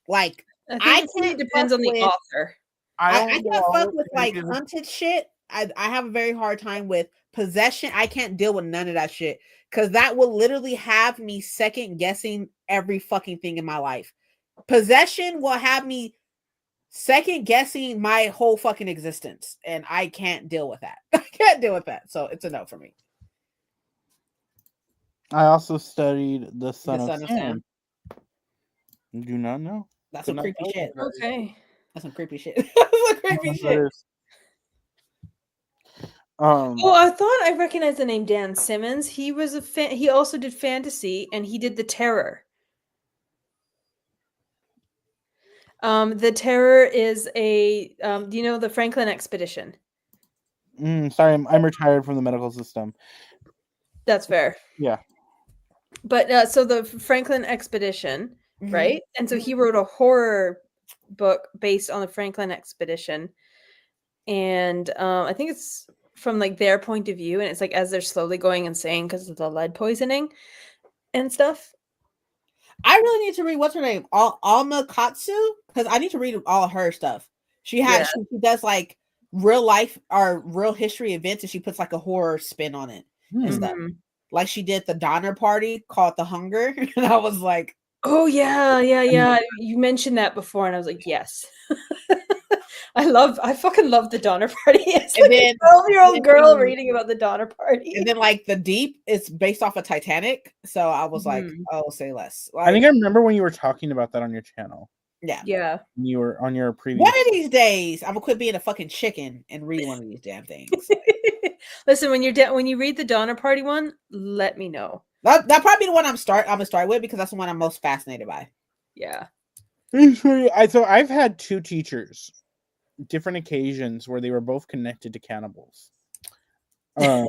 Like I think it depends on the author. I can't fuck with like hunted shit. I have a very hard time with possession. I can't deal with none of that shit because that will literally have me second guessing every fucking thing in my life. Possession will have me second guessing my whole fucking existence, and I can't deal with that. I can't deal with that. So it's a no for me. I also studied the Son of Sam. Sam. Do not know. That's some creepy shit. Okay. That's some creepy shit. That's some creepy shit. Oh, I thought I recognized the name Dan Simmons. He was a he also did fantasy and he did The Terror. The Terror is a do you know the Franklin Expedition? Sorry, I'm retired from the medical system. That's fair. Yeah. But so the Franklin Expedition, right? And so he wrote a horror book based on the Franklin Expedition. And I think it's from like their point of view, and it's like as they're slowly going insane because of the lead poisoning and stuff. I really need to read what's her name, Alma Katsu, because I need to read all of her stuff. She does like real life or real history events, and she puts like a horror spin on it and stuff. Like she did the Donner Party called The Hunger, and I was like, oh yeah. You mentioned that before, and I was like, yes. I fucking love the Donner Party. It's like a 12-year-old girl reading about the Donner Party. And then like The Deep is based off of Titanic. So I was like, oh, say less. Like, I think I remember when you were talking about that on your channel. Yeah. You were on your previous. One of these days, I'm gonna quit being a fucking chicken and read one of these damn things. Listen, when you read the Donner Party one, let me know. That probably the one I'm gonna start with because that's the one I'm most fascinated by. Yeah. So I've had two teachers, different occasions where they were both connected to cannibals. Listen,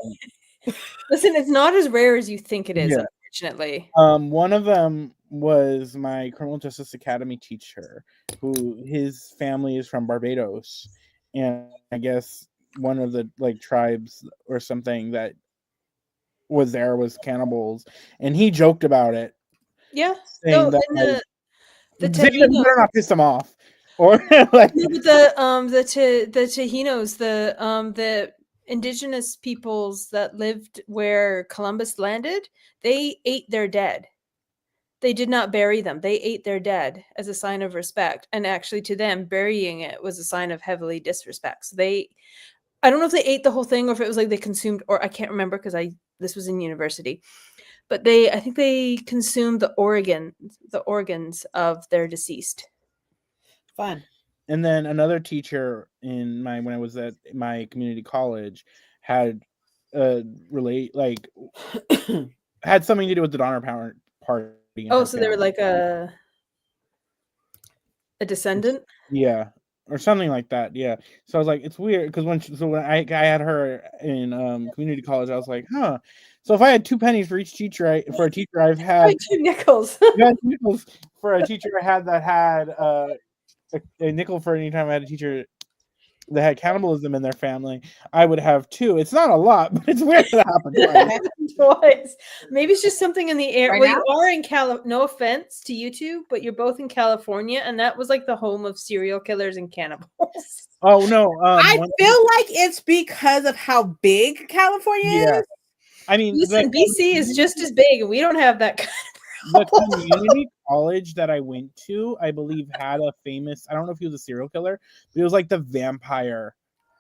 it's not as rare as you think it is, unfortunately. One of them was my Criminal Justice Academy teacher, who his family is from Barbados, and I guess one of the like tribes or something that was there was cannibals, and he joked about it. Yeah, saying no, that, the Tahinos better not piss them off, or like the Tahinos, the indigenous peoples that lived where Columbus landed, they ate their dead. They did not bury them. They ate their dead as a sign of respect. And actually to them, burying it was a sign of heavily disrespect. So I don't know if they ate the whole thing or if it was like they consumed, or I can't remember because this was in university. But I think they consumed the organs of their deceased. Fun. And then another teacher when I was at my community college had had something to do with the Donner Party. Oh, so they were like a descendant? Yeah, or something like that. Yeah. So I was like, it's weird because when I had her in community college, I was like, huh. So if I had 2 pennies for each teacher, I've had 2 nickels. Nickels for a teacher I had that had a nickel for any time I had a teacher that had cannibalism in their family, I would have 2. It's not a lot, but it's weird that happened twice. Maybe it's just something in the air. Right well, now? you are in no offense to you two, but you're both in California, and that was like the home of serial killers and cannibals. Oh no! I feel like it's because of how big California is. I mean, listen, BC is just as big, and we don't have that kind the community college that I went to, I believe, had a famous, I don't know if he was a serial killer, but it was like the vampire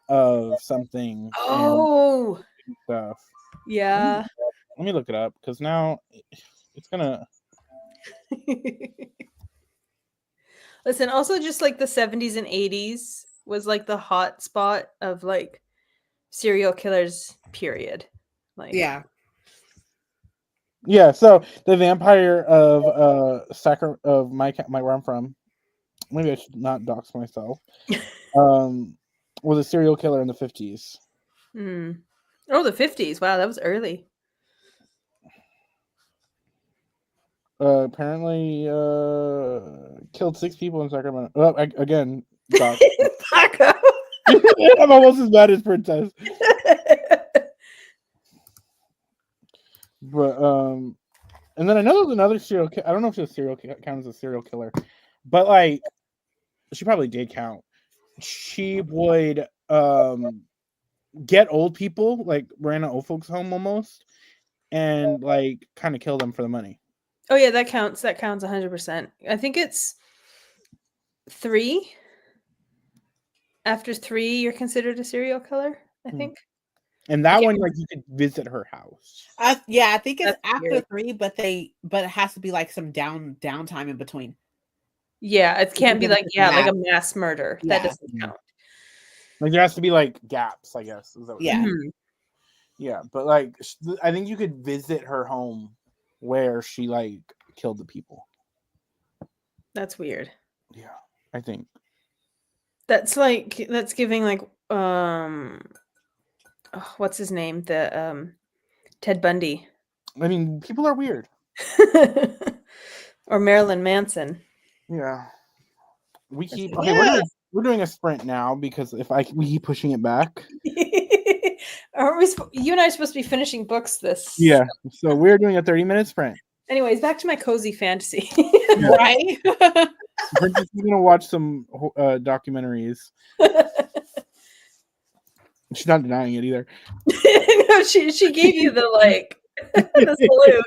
of something. Oh, and stuff. Yeah. Let me look it up because now it's gonna. Listen, also just like the 70s and 80s was like the hot spot of like serial killers, period. Like, Yeah. Yeah, so the vampire of where I'm from, maybe I should not dox myself. Was a serial killer in the 50s. Oh, the 50s. Wow, that was early. Apparently killed 6 people in Sacramento. Well, again, dox. Paco. I'm almost as bad as Princess. But and then I know there's another serial killer. I don't know if she's a serial count as a serial killer, but like she probably did count. She would get old people, like ran an old folks home almost, and like kind of kill them for the money. Oh yeah, that counts. That counts 100%. I think it's 3. After 3, you're considered a serial killer, I think. And that one, like, you could visit her house. I think it's That's after weird. 3, but it has to be like some downtime in between. Yeah, it can't be like like a mass murder. That Yeah. doesn't count. Like there has to be like gaps, I guess. Is that what Yeah. Yeah, but like I think you could visit her home where she like killed the people. That's weird. Yeah, I think. That's giving like what's his name? The Ted Bundy. I mean, people are weird. Or Marilyn Manson. Yeah. We keep Yeah. we're doing a sprint now because we keep pushing it back. Are we you and I are supposed to be finishing books this? Yeah. So we're doing a 30-minute sprint. Anyways, back to my cozy fantasy. Right? Princess is gonna watch some documentaries. She's not denying it either. No, she gave you the like the salute.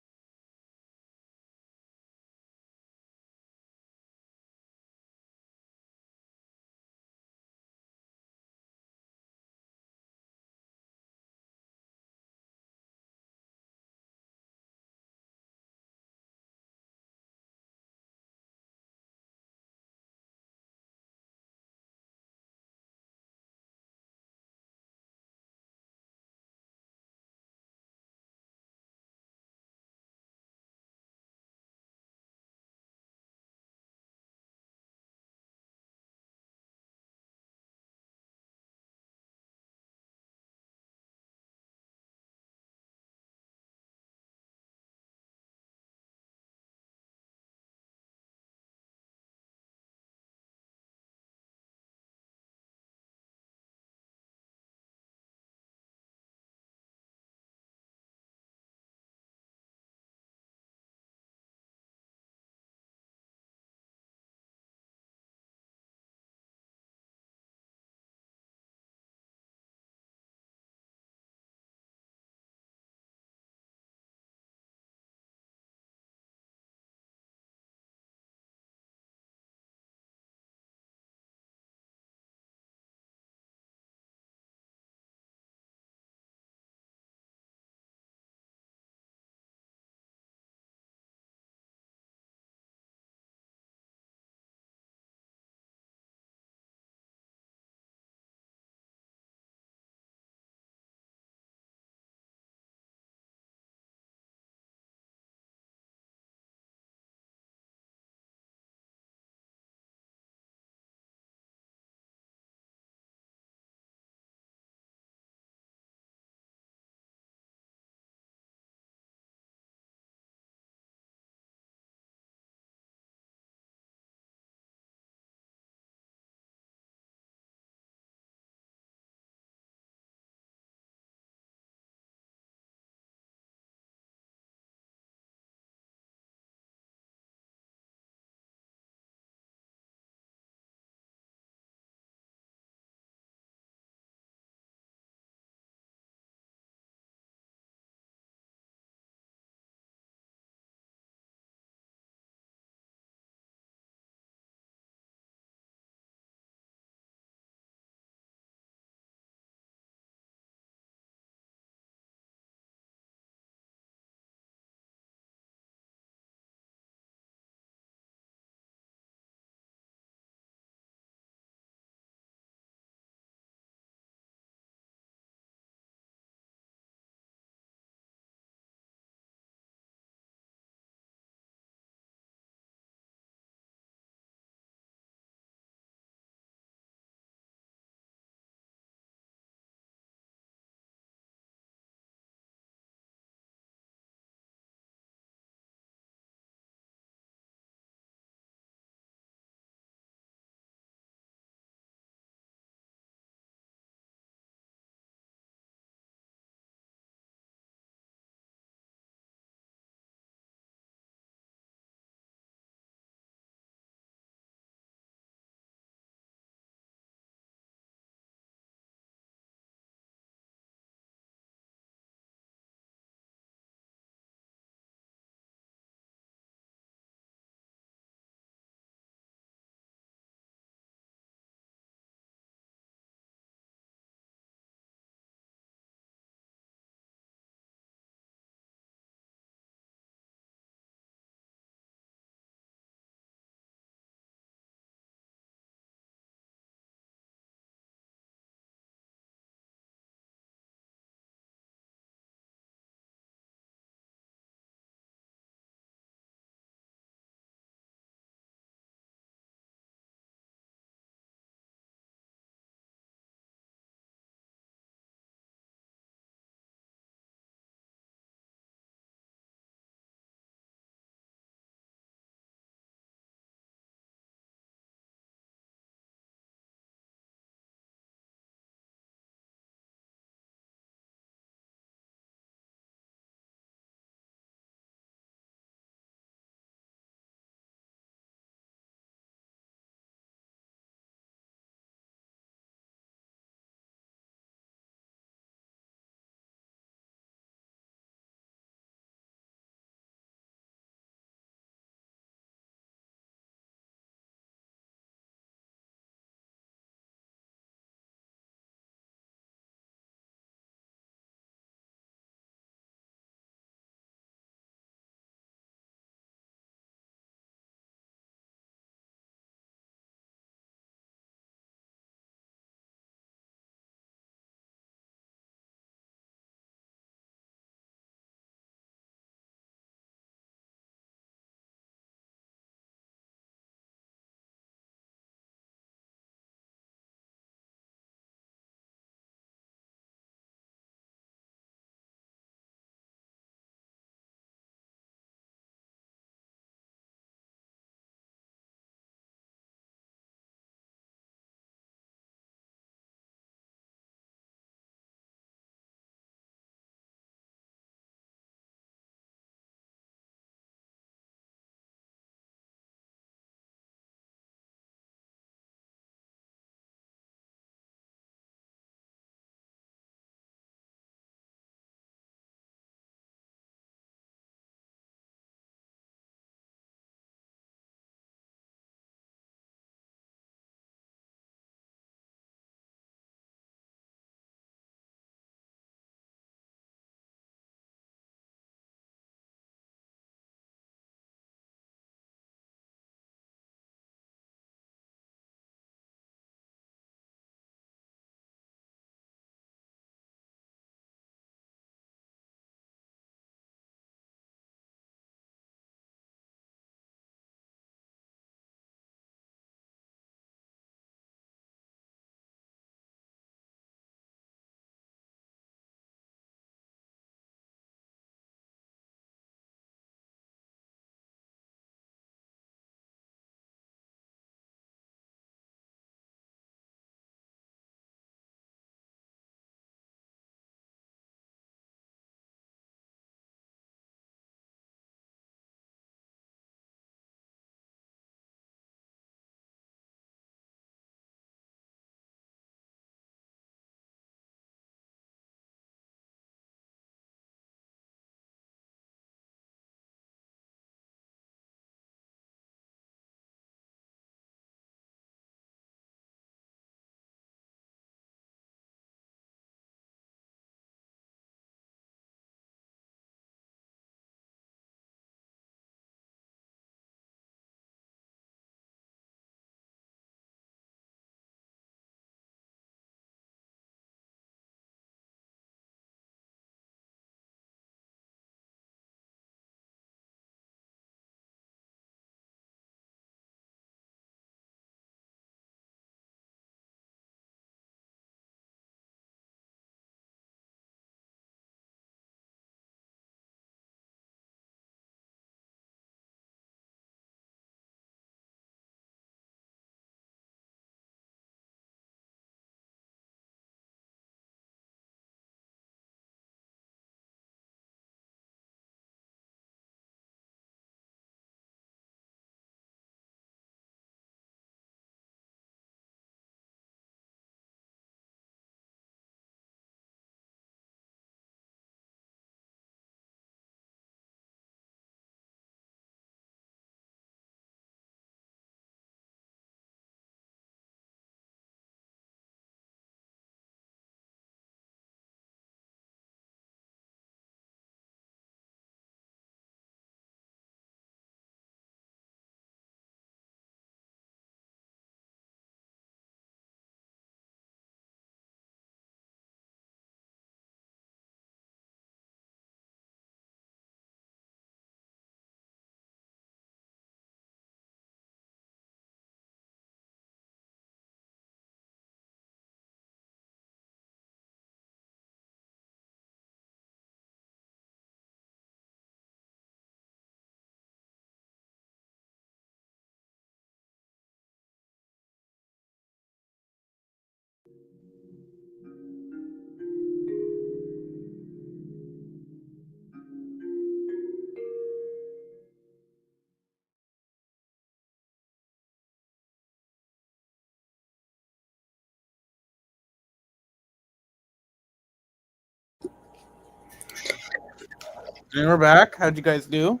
And we're back. How'd you guys do?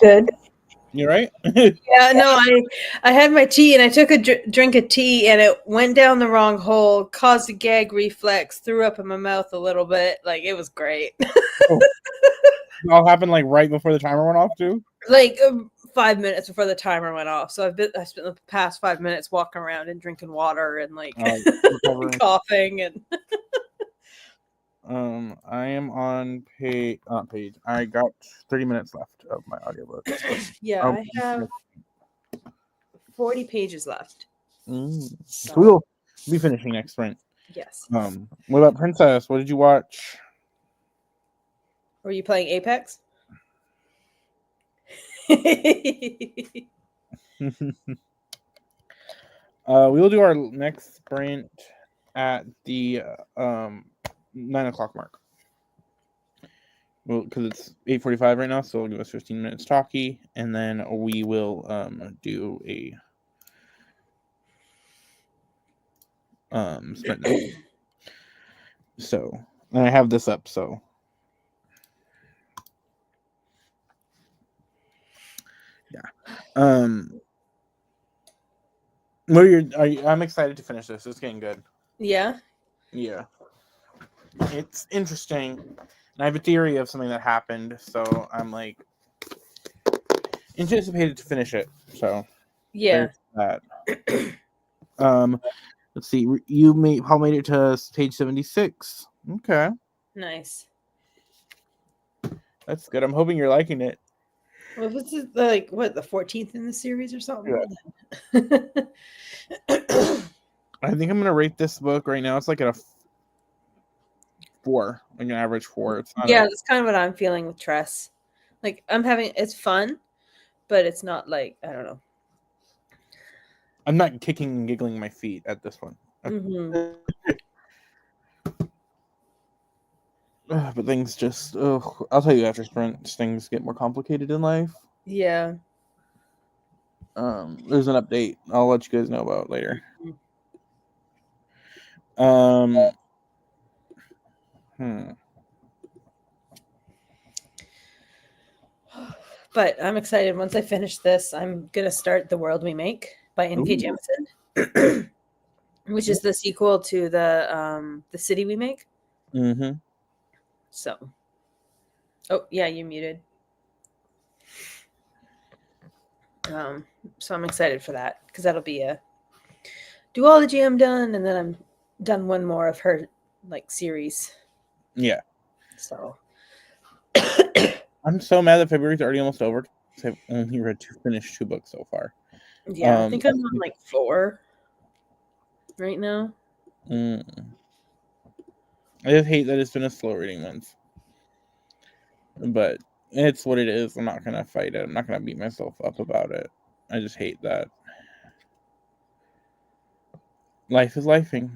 Good. You right? Yeah, no, I had my tea and I took a drink of tea and it went down the wrong hole, caused a gag reflex, threw up in my mouth a little bit. Like it was great. It all happened like right before the timer went off too. Like 5 minutes before the timer went off. So I spent the past 5 minutes walking around and drinking water and like coughing and. I am on page. I got 30 minutes left of my audiobook. Yeah, I have 40 pages left. So we'll be finishing next sprint. Yes. What about Princess? What did you watch? Were you playing Apex? We will do our next sprint at the 9 o'clock mark. Well, because it's 8:45 right now, so it'll give us 15 minutes talkie, and then we will do a sprint. So, and I have this up, so yeah. What are you? I'm excited to finish this. It's getting good. Yeah. Yeah. It's interesting. And I have a theory of something that happened, so I'm like anticipated to finish it. So Yeah. that. Let's see. You made it to page 76. Okay. Nice. That's good. I'm hoping you're liking it. Well, what's it like? What, the 14th in the series or something? Yeah. I think I'm gonna rate this book right now. It's like at a 4, like an average 4. It's not that's kind of what I'm feeling with Tress. Like it's fun, but it's not like I don't know. I'm not kicking and giggling my feet at this one. Mm-hmm. But things just, I'll tell you after sprints, things get more complicated in life. Yeah. There's an update I'll let you guys know about later. But I'm excited. Once I finish this, I'm gonna start The World We Make by N.K. Jemisin, which is the sequel to the City We Make. Mm-hmm. So, oh yeah, you're muted. So I'm excited for that because that'll be a duology I'm done, and then I'm done one more of her like series. Yeah. So I'm so mad that February's already almost over. I've only finished 2 books so far. Yeah, I think I'm on like 4 right now. I just hate that it's been a slow reading month. But it's what it is. I'm not gonna fight it. I'm not gonna beat myself up about it. I just hate that. Life is lifing.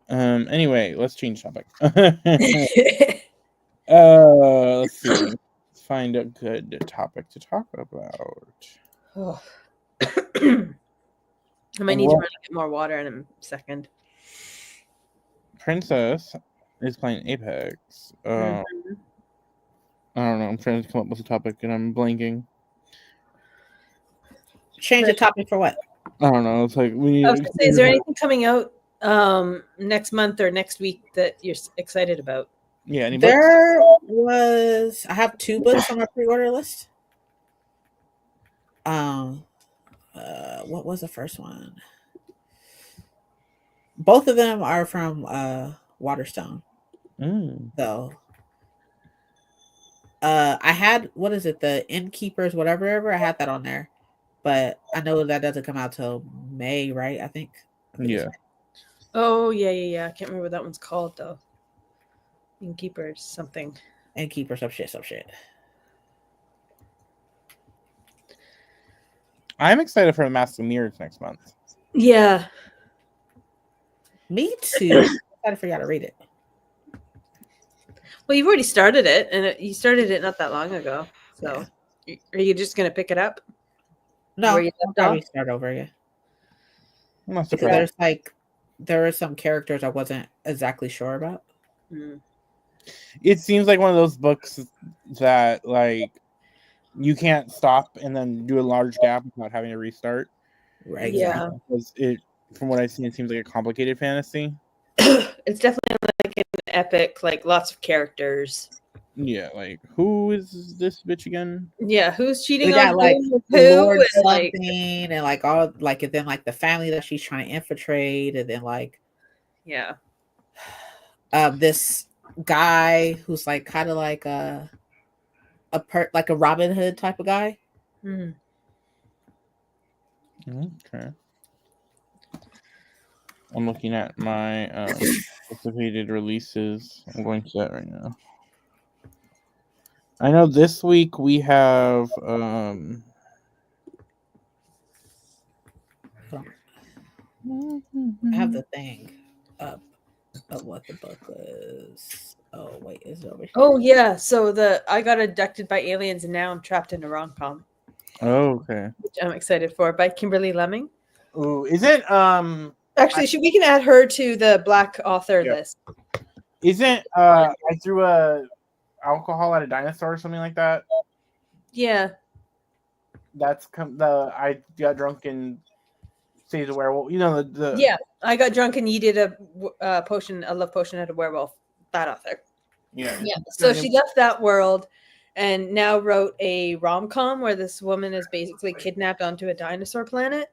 Anyway, let's change topic. Let's see. Let's find a good topic to talk about. Oh. I might need to run and get more water in a second. Princess is playing Apex. I don't know. I'm trying to come up with a topic and I'm blanking. Change the topic for what? I don't know. It's like I was gonna say, is there anything coming out next month or next week that you're excited about? Yeah, any there was. I have 2 books on my pre-order list. What was the first one? Both of them are from Waterstone. Though. I had, what is it, the Innkeepers, whatever. I had that on there, but I know that doesn't come out till May, right? I think yeah. Oh yeah. I can't remember what that one's called though. Innkeepers something. Innkeepers, some shit. I'm excited for the Mask of Mirrors next month. Yeah. Me too. I'm excited for y'all to read it. Well, you've already started it, and you started it not that long ago. So, are you just gonna pick it up? No, Where you I'll left probably off? start over again. I'm not Because surprised. there's like there are some characters I wasn't exactly sure about. Mm. It seems like one of those books that like you can't stop and then do a large gap without having to restart. Right. Yeah. Because it, from what I've seen, it seems like a complicated fantasy. It's definitely like an epic, like lots of characters. Yeah, like who is this bitch again? Yeah, who's cheating We on got like who? Who? Lord And, like, something and like all like and then like the family that she's trying to infiltrate and then like yeah. this guy who's like kind of like like a Robin Hood type of guy. Mhm. Okay. I'm looking at my anticipated releases. I'm going to that right now. I know this week we have I have the thing up of what the book was. Oh wait, is it over here? Oh yeah. So I got abducted by aliens and now I'm trapped in a rom-com, Oh, okay. which I'm excited for, by Kimberly Lemming. Ooh, is it Actually, we can add her to the Black author Yeah. list. isn't I threw a alcohol at a dinosaur or something like that? Yeah. That's I got drunk and stayed a werewolf. You know the Yeah. I got drunk and yeeted a potion, a love potion at a werewolf. That author. yeah. Yeah. So she left that world and now wrote a rom-com where this woman is basically kidnapped onto a dinosaur planet.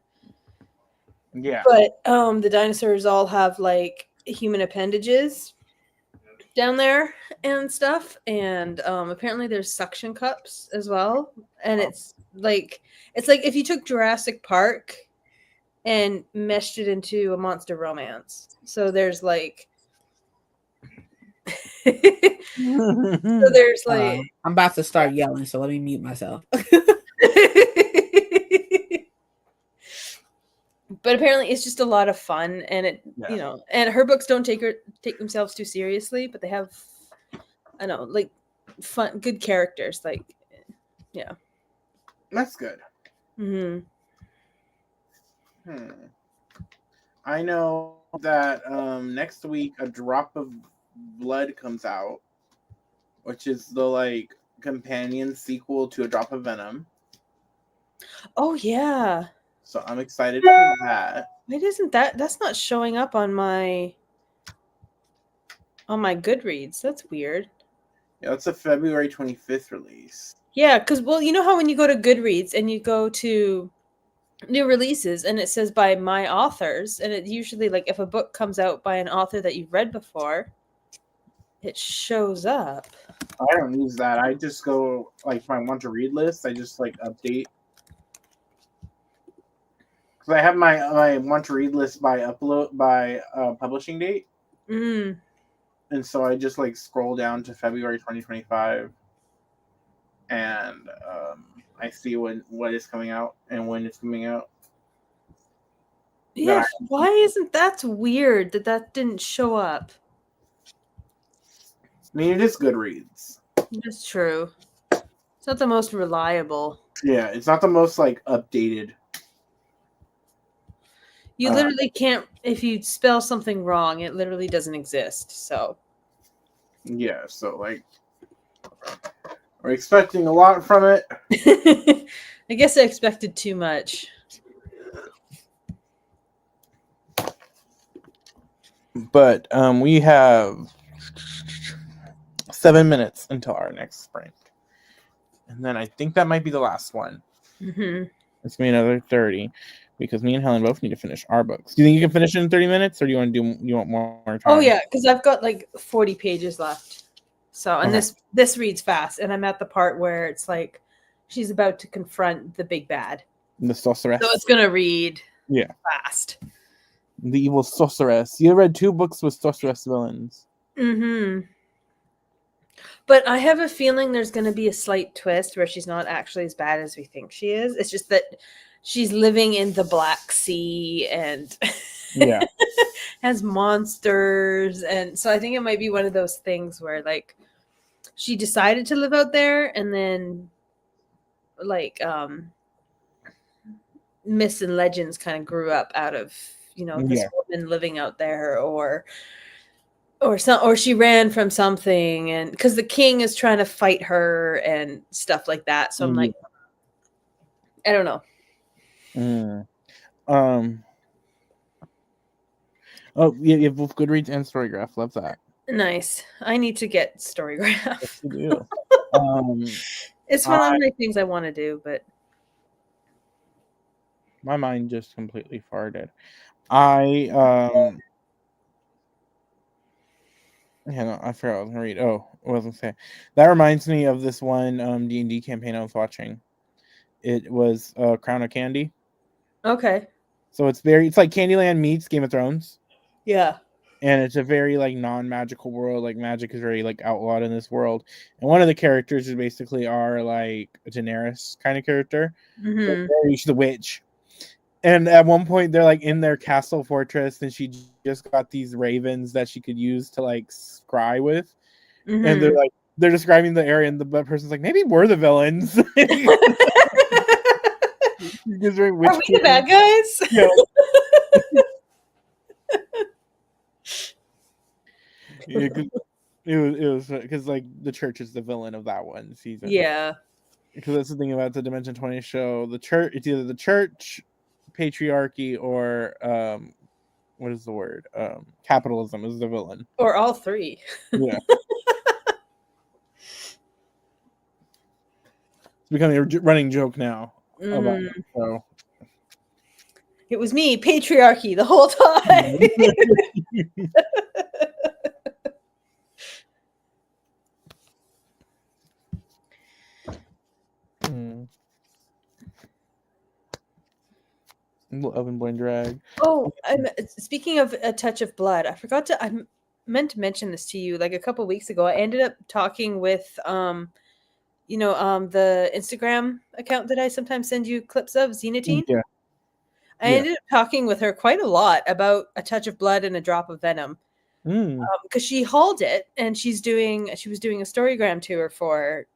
Yeah. But the dinosaurs all have like human appendages down there and stuff, and apparently there's suction cups as well, and it's like if you took Jurassic Park and meshed it into a monster romance. So there's like so there's like I'm about to start yelling, so let me mute myself. but apparently it's just a lot of fun, and it Yeah. you know, and her books don't take themselves too seriously, but they have, I don't know, like fun, good characters, like, yeah. That's good. Mm-hmm. I know that next week A Drop of Blood comes out, which is the like companion sequel to A Drop of Venom. Oh yeah. So I'm excited for that. Wait, isn't that's not showing up on my Goodreads? That's weird. Yeah, that's a February 25th release. Yeah, because, well, you know how when you go to Goodreads and you go to new releases and it says by my authors, and it usually, like, if a book comes out by an author that you've read before, it shows up. I don't use that. I just go like my want to read list. I just like update because I have my want to read list by publishing date, Mm. and so I just like scroll down to February 2025, and I see what is coming out and when it's coming out. Yeah, why isn't that weird that didn't show up? I mean, it is Goodreads. That's true. It's not the most reliable. Yeah, it's not the most like updated. You literally can't, if you spell something wrong, it literally doesn't exist. So Yeah, so like we're expecting a lot from it. I guess I expected too much. But we have 7 minutes until our next sprint. And then I think that might be the last one. Mm-hmm. It's going to be another 30 because me and Helen both need to finish our books. Do you think you can finish it in 30 minutes or do you want more time? Oh, yeah, because I've got like 40 pages left. So, and Okay. this reads fast. And I'm at the part where it's like she's about to confront the big bad. The sorceress. So it's going to read fast. The evil sorceress. You read 2 books with sorceress villains. Mm-hmm. But I have a feeling there's going to be a slight twist where she's not actually as bad as we think she is. It's just that she's living in the Black Sea and Yeah. has monsters. And so I think it might be one of those things where, like, she decided to live out there and then, like, myths and legends kind of grew up out of this woman living out there, or she ran from something, and because the king is trying to fight her and stuff like that. So I'm like, I don't know. Oh yeah, you have both Goodreads and Storygraph. Love that. Nice. I need to get Storygraph. Yes, you do. It's one of my things I want to do, but my mind just completely farted. I forgot what I was gonna read. Oh, what was I gonna say? That reminds me of this one D&D campaign I was watching. It was Crown of Candy. Okay. So it's like Candyland meets Game of Thrones. Yeah. And it's a very like non-magical world. Like magic is very like outlawed in this world. And one of the characters is basically like a Daenerys kind of character. She's the witch. And at one point they're like in their castle fortress, and she just got these ravens that she could use to like scry with. And they're describing the area, and the person's like, maybe we're the villains. Are we the bad guys? Yeah. It was because like the church is the villain of that one season. Yeah. Because that's the thing about the Dimension 20 show. The church, it's either the church, patriarchy, or what is the word? Capitalism is the villain. Or all three. Yeah. It's becoming a running joke now. About it, so. It was me, patriarchy, the whole time. Oven Boy Drag. Oh, speaking of A Touch of Blood, I meant to mention this to you like a couple weeks ago. I ended up talking with the Instagram account that I sometimes send you clips of, Xenatine. Yeah. I ended up talking with her quite a lot about A Touch of Blood and A Drop of Venom. Because she hauled it, and she was doing a Storygram tour for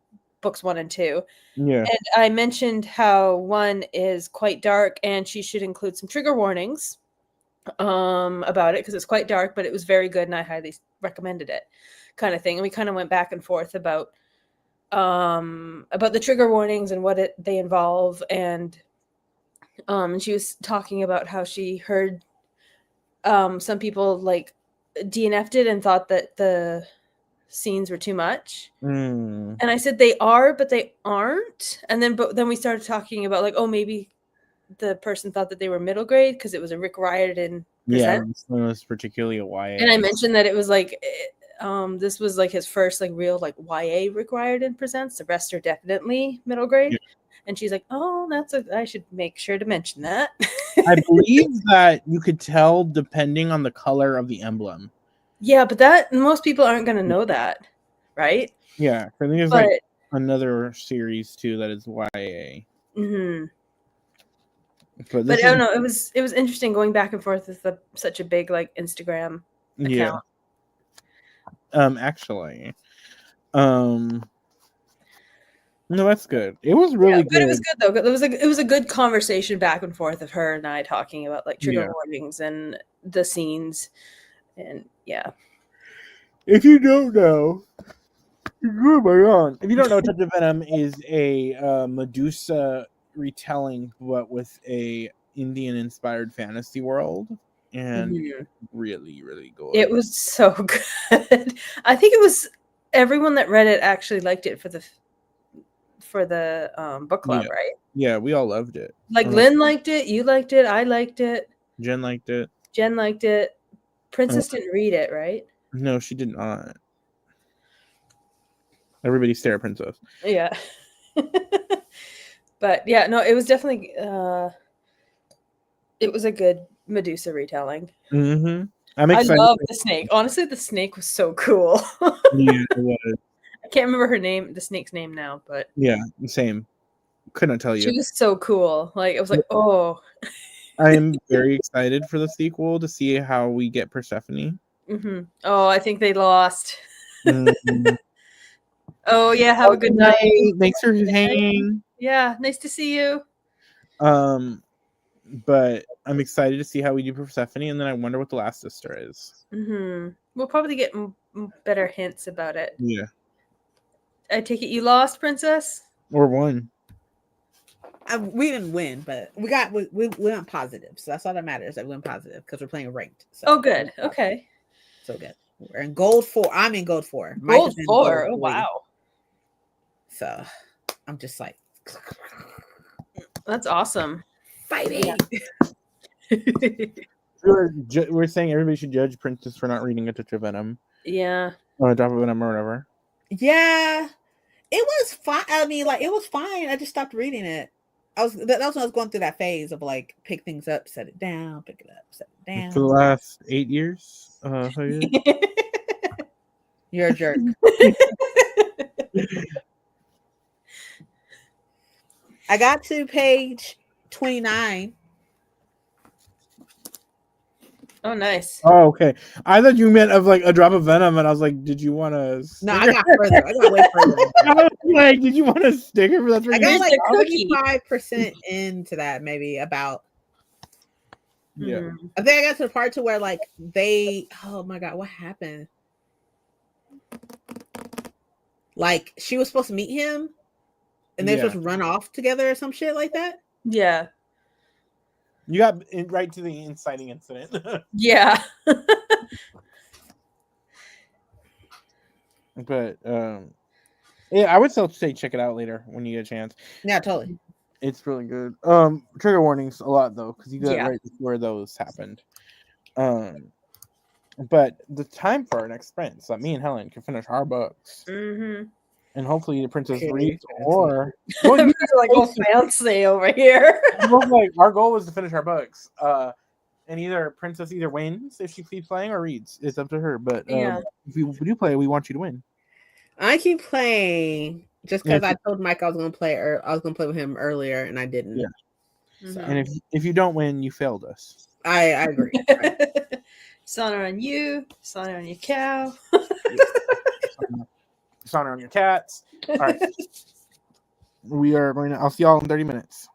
books 1 and 2. Yeah. And I mentioned how 1 is quite dark, and she should include some trigger warnings about it, because it's quite dark, but it was very good, and I highly recommended it, kind of thing. And we kind of went back and forth about the trigger warnings and what they involve, and she was talking about how she heard some people like DNF'd it and thought that the scenes were too much. And I said they are, but they aren't. And then we started talking about like, oh, maybe the person thought that they were middle grade because it was a Rick Riordan present. Yeah, this one was particularly a YA. And I mentioned that it was like this was like his first like real like YA Rick Riordan presents. The rest are definitely middle grade. Yeah. And she's like, oh, I should make sure to mention that. I believe that you could tell depending on the color of the emblem. Yeah, but most people aren't going to know that, right? Yeah, I think there's like another series too that is YA. Mm-hmm. But I don't know. It was interesting going back and forth with such a big like Instagram account. Yeah. Actually, no, that's good. It was really good. But it was good though. It was a good conversation back and forth of her and I talking about like trigger warnings and the scenes, and yeah. If you don't know, if you don't know, Touch of Venom is a Medusa retelling, but with a Indian-inspired fantasy world, and really, really good. It was so good. I think it was everyone that read it actually liked it for the book club, right? Yeah, we all loved it. Like Lynn liked it, you liked it, I liked it. Jen liked it. Princess didn't read it, right? No, she did not. Everybody stare at Princess. Yeah. But yeah, no, it was definitely it was a good Medusa retelling. Mm-hmm. I'm excited. I love the snake. Honestly, the snake was so cool. Yeah, it was. I can't remember the snake's name now, but yeah, same. Couldn't tell you. She was so cool. Like, I was like, oh. I am very excited for the sequel to see how we get Persephone. Mm-hmm. Oh, I think they lost. Mm-hmm. Oh yeah, have a good night. Thanks for hanging. Yeah, nice to see you. But I'm excited to see how we do Persephone, and then I wonder what the last sister is. We'll probably get better hints about it. Yeah. I take it you lost, Princess? Or one. We didn't win, but we went positive, so that's all that matters. That we went positive because we're playing ranked. So Oh, good. Okay. so good. We're in gold 4. I'm in gold 4. Mike Gold is in 4. gold Oh, 3. wow. So I'm just like That's awesome. fighting. We're saying everybody should judge Princess for not reading A Touch of Venom. Yeah. Or A Drop of Venom or whatever. Yeah, it was fine. I mean, like it was fine. I just stopped reading it. That was when I was going through that phase of like pick things up, set it down, pick it up, set it down. For the last 8 years. 5 years. You're a jerk. I got to page 29. Oh, nice. Oh, okay. I thought you meant of like A Drop of Venom, and I was like, did you want a sticker? No, I got further. I got way further. I was like, did you want a sticker for that? I got Here's like the cookie. 25% into that, maybe about. Yeah. I think I got to the part to where like they. Oh my god, what happened? Like she was supposed to meet him, and they were supposed to run off together or some shit like that. Yeah. You got right to the inciting incident. Yeah. But yeah, I would still say check it out later when you get a chance. Yeah, totally. It's really good. Trigger warnings a lot though, because you got right before those happened. But the time for our next sprint, so that me and Helen can finish our books, and hopefully the Princess reads, or Well, like oh fancy over here. like our goal was to finish our books. And either Princess wins if she keeps playing or reads. It's up to her. But if we do play, we want you to win. I keep playing just because I told Mike I was gonna play, or I was gonna play with him earlier, and I didn't. Yeah. So. And if you don't win, you failed us. I agree. Dishonor on you. Dishonor on your cow. Dishonor on your cats. All right. We are going to. I'll see y'all in 30 minutes.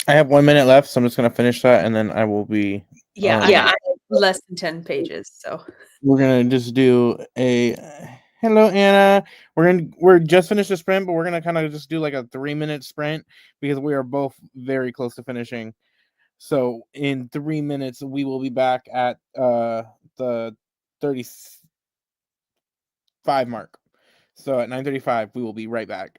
I have 1 minute left, so I'm just gonna finish that, and then I will be. Yeah, I have less than 10 pages. So We're gonna just do a. Hello, Anna. We're just finished the sprint, but we're gonna kind of just do like a 3-minute sprint because we are both very close to finishing. So in 3 minutes, we will be back at the 35 mark. So at 9:35, we will be right back.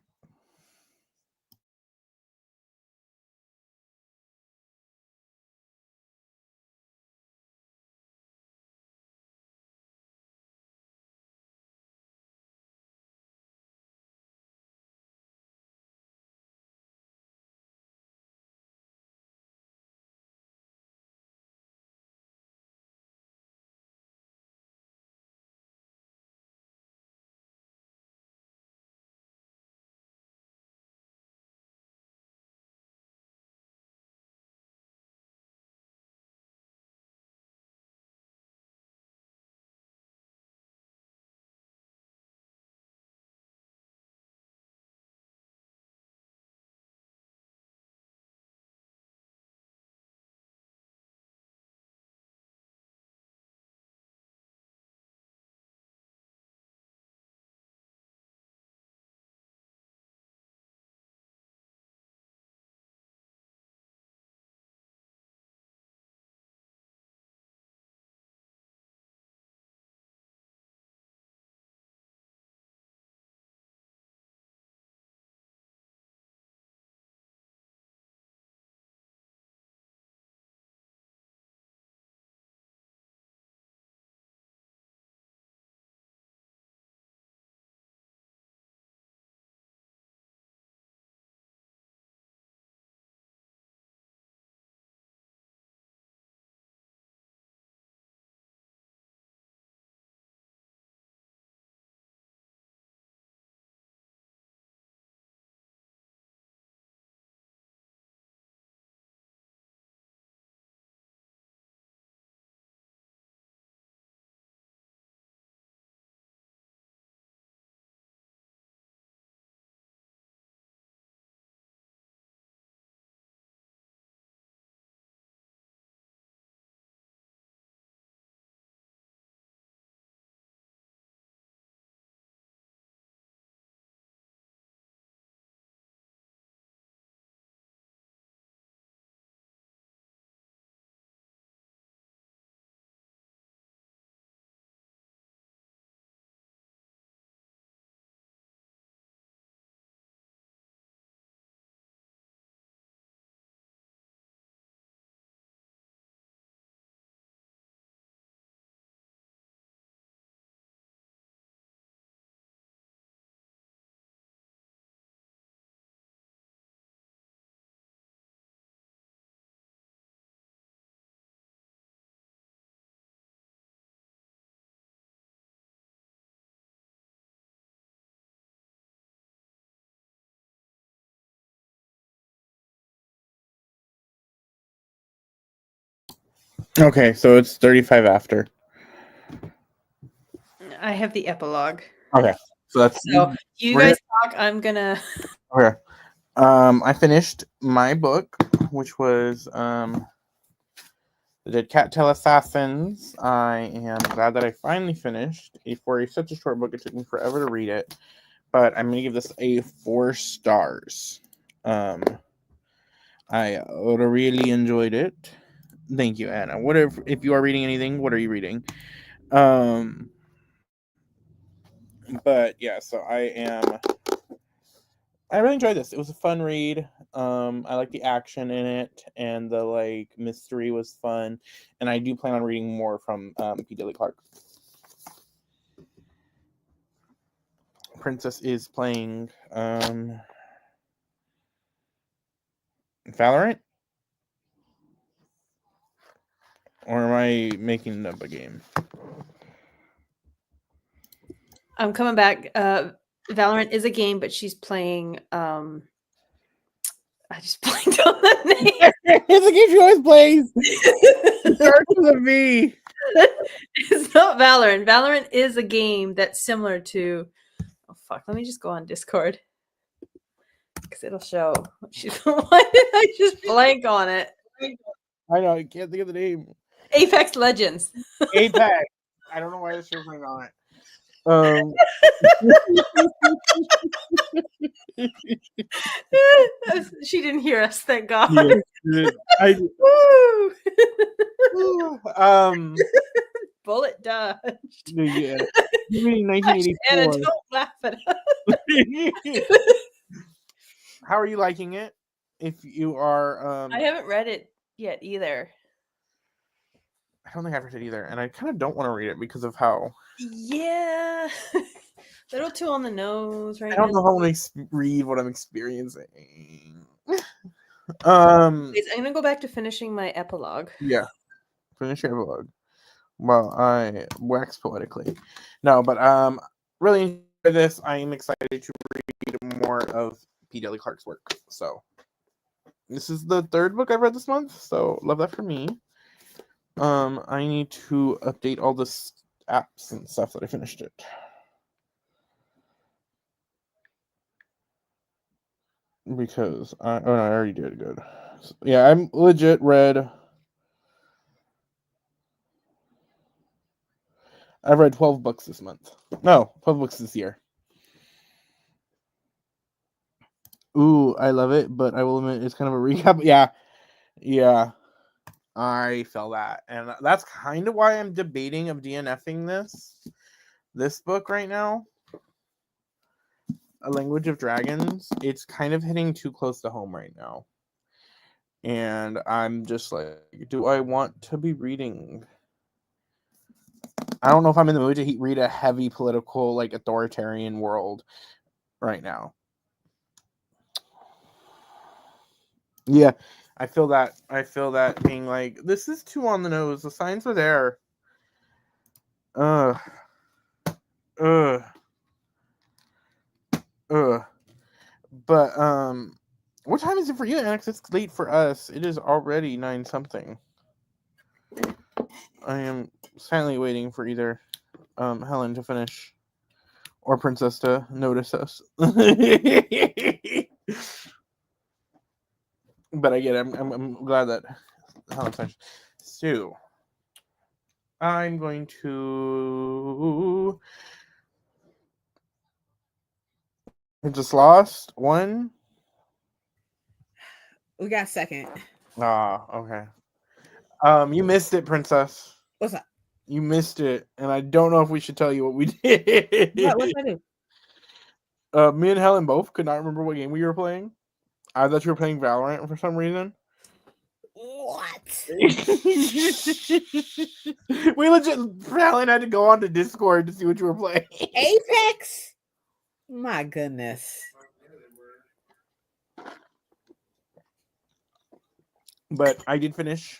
Okay, so it's 35 after. I have the epilogue. Okay, so that's So you guys talk. I'm gonna. Okay. I finished my book, which was The Dead Cat Tell Assassins. I am glad that I finally finished. For such a short book, it took me forever to read it, but I'm gonna give this a 4 stars. I really enjoyed it. Thank you, Anna. If you are reading anything, what are you reading? But yeah, so I really enjoyed this. It was a fun read. I like the action in it, and the like mystery was fun. And I do plan on reading more from P. Didley Clark. Princess is playing Valorant, or am I making up a game? I'm coming back. Valorant is a game, but she's playing. I just blanked on the name. It's a game she always plays. It starts with a V. It's not Valorant. Valorant is a game that's similar to. Oh fuck! Let me just go on Discord. because it'll show. Why did I just blank on it? I know, I can't think of the name. Apex Legends. Apex. I don't know why this show's not on it. She didn't hear us, thank God. Yeah, I Woo! Bullet dodged. yeah. You mean Anna, 1984? don't laugh at us. How are you liking it? If you are, I haven't read it yet either. I don't think I've read it either, and I kind of don't want to read it because of how. Yeah, little too on the nose right I don't now. know if I want to read what I'm experiencing. Wait, I'm gonna go back to finishing my epilogue. Yeah, finish your epilogue. Well, I wax poetically. No, but really enjoy this. I am excited to read more of P. Deli Clark's work. So this is the third book I've read this month. So love that for me. I need to update all the apps and stuff that I finished it. Because I already did good. So, yeah, I'm legit read. I've read 12 books this month. No, 12 books this year. Ooh, I love it, but I will admit it's kind of a recap. Yeah. I feel that. And that's kind of why I'm debating of DNFing this book right now. A Language of Dragons. It's kind of hitting too close to home right now. And I'm just like, do I want to be reading? I don't know if I'm in the mood to read a heavy political, like, authoritarian world right now. Yeah, I feel that. I feel that being like, this is too on the nose. The signs are there. But what time is it for you, Alex? It's late for us. It is already 9 something. I am silently waiting for either Helen to finish or Princess to notice us. But I get it. I'm glad that Helen finished. So I'm going to. I just lost one. We got second. Okay. You missed it, Princess. What's up? You missed it, and I don't know if we should tell you what we did. What did I do? Me and Helen both could not remember what game we were playing. I thought you were playing Valorant for some reason. What? We legit, Helen had to go on to Discord to see what you were playing. Apex? My goodness. But I did finish.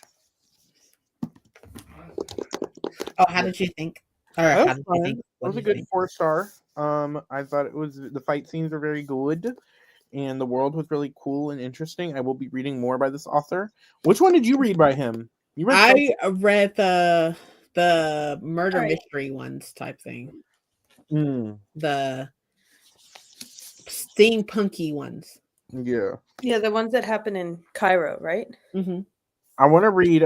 Oh, how did you think? Or how did you think? It was a good 4-star. I thought the fight scenes were very good, and the world was really cool and interesting. I will be reading more by this author. Which one did you read by him? You read I read the murder mystery ones type thing. The steampunky ones. Yeah. Yeah, the ones that happen in Cairo, right? Mm-hmm. I want to read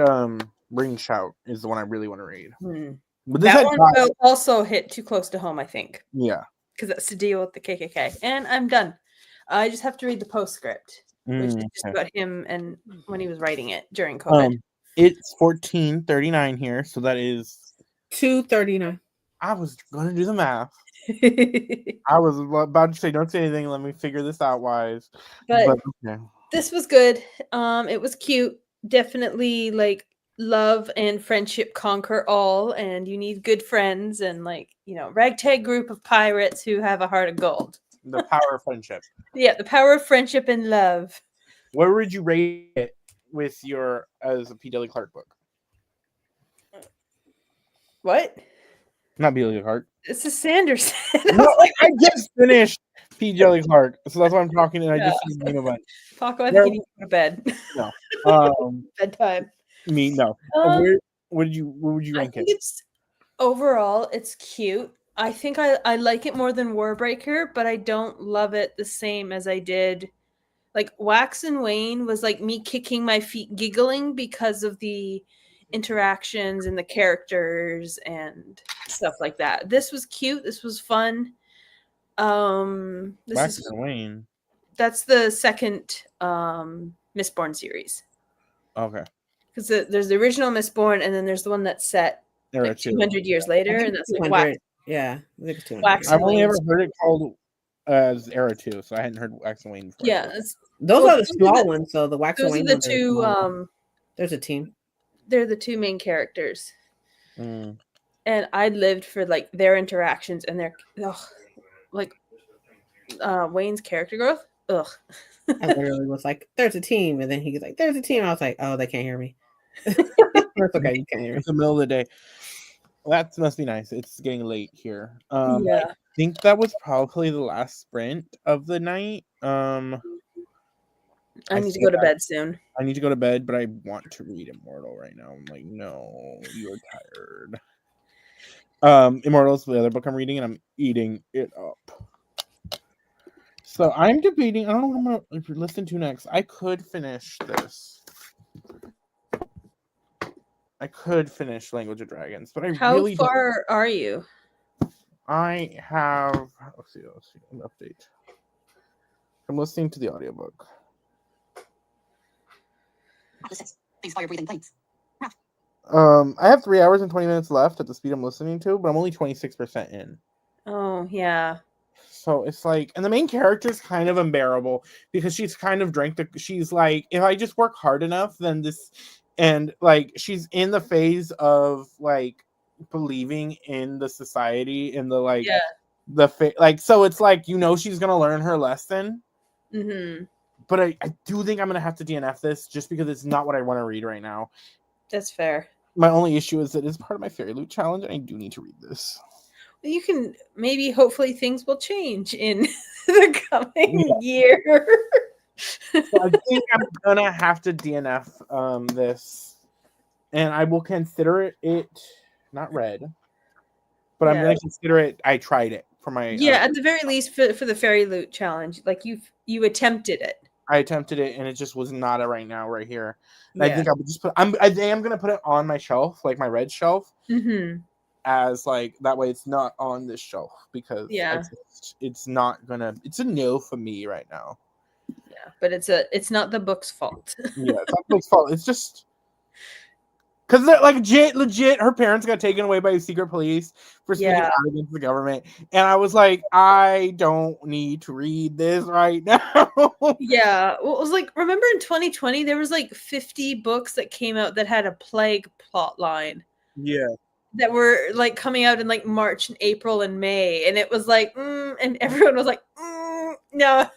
Ring Shout is the one I really want to read. But that one will also hit too close to home, I think. Yeah. Because that's to deal with the KKK. And I'm done. I just have to read the postscript, which is just about him and when he was writing it during COVID. It's 14:39 here, so that is 2:39. I was going to do the math. I was about to say, don't say anything. Let me figure this out, wise. But okay. This was good. It was cute. Definitely, like, love and friendship conquer all, and you need good friends and, like, ragtag group of pirates who have a heart of gold. The power of friendship. Yeah, the power of friendship and love. Where would you rate it with as a P. Deli Clark book? What? Not P. Deli Clark. It's a Sanderson. No, I just finished P. Deli Clark, so that's why I'm talking, and I just a bunch. Paco, I think you need to go to bed. No. Bedtime. Me, no. Where would you rank it? Overall, it's cute. I think I like it more than Warbreaker, but I don't love it the same as I did Like Wax and Wane was like me kicking my feet giggling because of the interactions and the characters and stuff like that. This was cute. This was fun. This Wax is and Wane. that's the second Mistborn series. Okay. Because there's the original Mistborn, and then there's the one that's set Era like 2. 200 years later, and that's like Wax. Yeah, I think it's 200. Wax I've only ever Wane's- heard it called as Era 2, so I hadn't heard Wax and Wane before. Yeah, Those well, are the those are small the- ones. So the Wax and those are Wane the ones are two. small. There's a team. They're the two main characters, Mm. and I lived for like their interactions and their like Wayne's character growth. Ugh. I literally was like, "There's a team," and then he was like, "There's a team." I was like, "Oh, they can't hear me." It's okay, you can't hear me. It's the middle of the day. That must be nice. It's getting late here. Yeah. I think that was probably the last sprint of the night. I need to go to bed soon. I need to go to bed, but I want to read Immortal right now. I'm like, no, you're tired. Immortal's the other book I'm reading, and I'm eating it up. So I'm debating. I don't know what I'm gonna listen to next. I could finish this. I could finish Language of Dragons, but I How really far are you? I have. Let's see. An update. I'm listening to the audiobook. These fire-breathing plates. I have 3 hours and 20 minutes left at the speed I'm listening to, but I'm only 26% in. Oh yeah. So it's like, and the main character is kind of unbearable because she's kind of she's like, if I just work hard enough, then this, and like, she's in the phase of like believing in the society and the like, like, so it's like, she's gonna learn her lesson. Mm-hmm. But I do think I'm gonna have to DNF this just because it's not what I want to read right now. That's fair. My only issue is that it's part of my Fairy Loot challenge, and I do need to read this. You can hopefully things will change in the coming year. So I think I'm gonna have to DNF this, and I will consider it not read, but I'm gonna consider it. I tried it for my at the very least for the Fairy Loot challenge, like you attempted it. I attempted it, and it just was not a right now right here. And I think I would just I am gonna put it on my shelf, like my red shelf. Mm-hmm. As like that way it's not on this shelf because it's not gonna, it's a no for me right now. But it's not the book's fault. It's not the book's fault. It's just because like legit her parents got taken away by the secret police for speaking out against the government, and I was like, I don't need to read this right now. Well, it was like, remember in 2020 there was like 50 books that came out that had a plague plot line that were like coming out in like March and April and May, and it was like and everyone was like no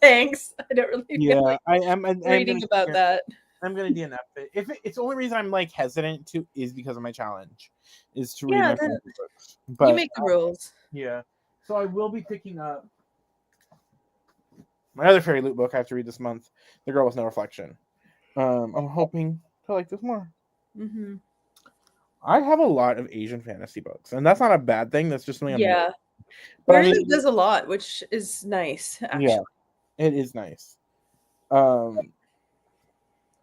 thanks, I don't really feel like I'm reading about that. I'm gonna DNF it. It's the only reason I'm like hesitant to is because of my challenge is to read my fantasy books. But you make the rules. So I will be picking up my other Fairy Loot book I have to read this month, The Girl with No Reflection. I'm hoping to like this more. Mm-hmm. I have a lot of Asian fantasy books, and that's not a bad thing. That's just something I'm doing. But I mean, does a lot, which is nice. Actually. It is nice.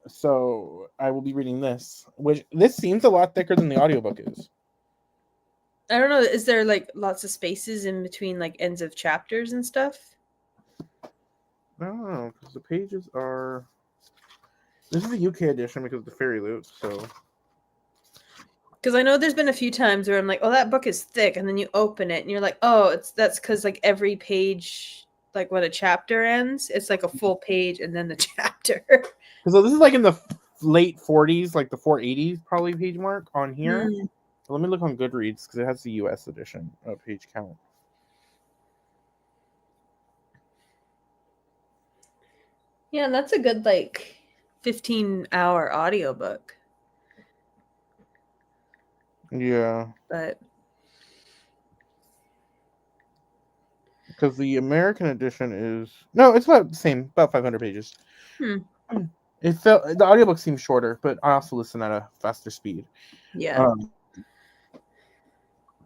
So I will be reading this, which this seems a lot thicker than the audiobook is. I don't know. Is there like lots of spaces in between like ends of chapters and stuff? I don't know, because the pages are. This is the UK edition because of the Fairy Loot, so. Because I know there's been a few times where I'm like, oh, that book is thick, and then you open it and you're like, oh, that's because like every page, like when a chapter ends, it's like a full page and then the chapter. So this is like in the late 40s, like the 480s probably page mark on here. Let me look on Goodreads because it has the US edition of page count. Yeah, and that's a good like 15-hour audiobook. Yeah. But because the American edition is it's about the same, about 500 pages. It felt the audiobook seems shorter, but I also listen at a faster speed.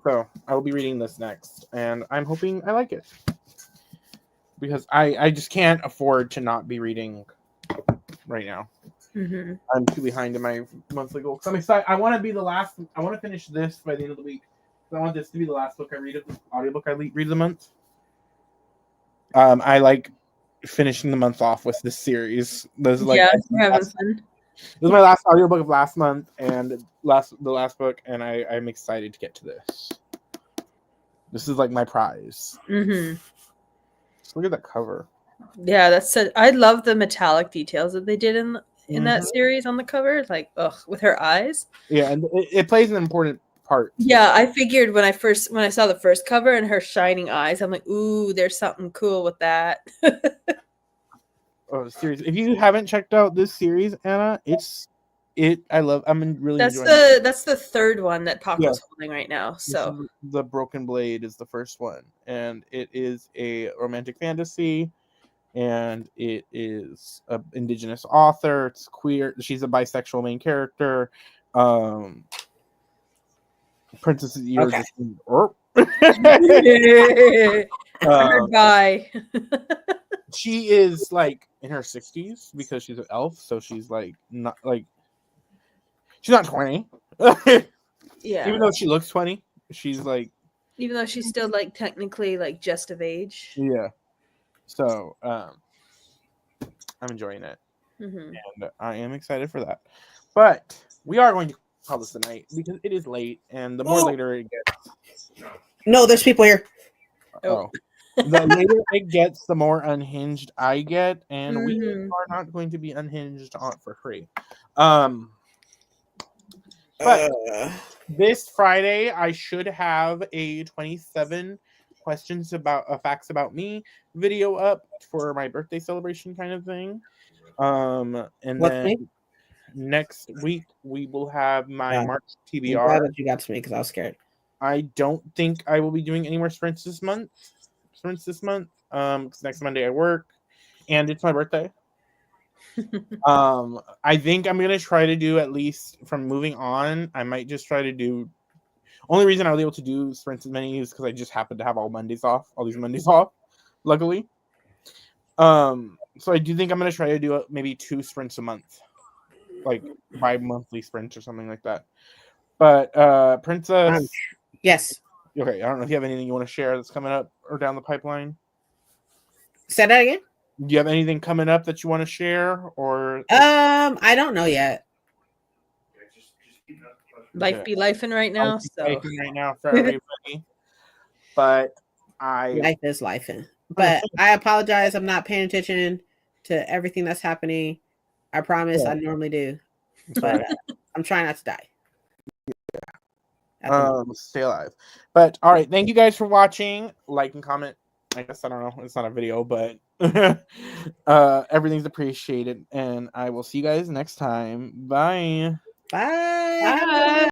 So I will be reading this next, and I'm hoping I like it. because I just can't afford to not be reading right now. Mm-hmm. I'm too behind in my monthly goal. So I'm excited. I want to be the last. I want to finish this by the end of the week. I want this to be the last book I read, audiobook I read of the month. I like finishing the month off with this series. This is like we're having fun. This is my last audiobook of last month and the last book, and I'm excited to get to this. This is like my prize. Mm-hmm. Just look at that cover. Yeah, that's I love the metallic details that they did in that series on the cover. Like, with her eyes. Yeah, and it plays an important part. Yeah, I figured when I saw the first cover and her shining eyes, I'm like, ooh, there's something cool with that. Oh, series! If you haven't checked out this series, Anna, I'm really enjoying it. That's the third one that Paco's holding right now. So The Broken Blade is the first one, and it is a romantic fantasy, and it is an indigenous author. It's queer. She's a bisexual main character. Princess you're just bye. She is like in her 60s because she's an elf, so she's like not like she's not 20. Yeah. Even though she looks 20, she's like even though she's still like technically like just of age. Yeah. So I'm enjoying it. Mm-hmm. And I am excited for that. But we are going to call this a night because it is late, and the more later it gets. No, there's people here. Oh. The later it gets, the more unhinged I get, and we are not going to be unhinged for free. But this Friday, I should have a 27 questions about facts about me video up for my birthday celebration kind of thing. And then next week we will have my March TBR. I'm glad that you got to me because I was scared. I don't think I will be doing any more sprints this month. Because next Monday I work, and it's my birthday. I think I'm gonna try to do at least from moving on. I might just try to do. Only reason I was able to do sprints as many is because I just happened to have all these Mondays off, luckily. So I do think I'm gonna try to do maybe 2 sprints a month, like bi-monthly sprints or something like that. But Princess, yes. Okay, I don't know if you have anything you want to share that's coming up or down the pipeline. Say that again. Do you have anything coming up that you want to share, or? I don't know yet. Life be lifing right now. Right now for everybody. But life is lifing. But I apologize. I'm not paying attention to everything that's happening. I promise I normally do, but I'm trying not to die. Stay alive. But all right, thank you guys for watching. Like and comment. I guess I don't know. It's not a video, but everything's appreciated, and I will see you guys next time. Bye. Bye.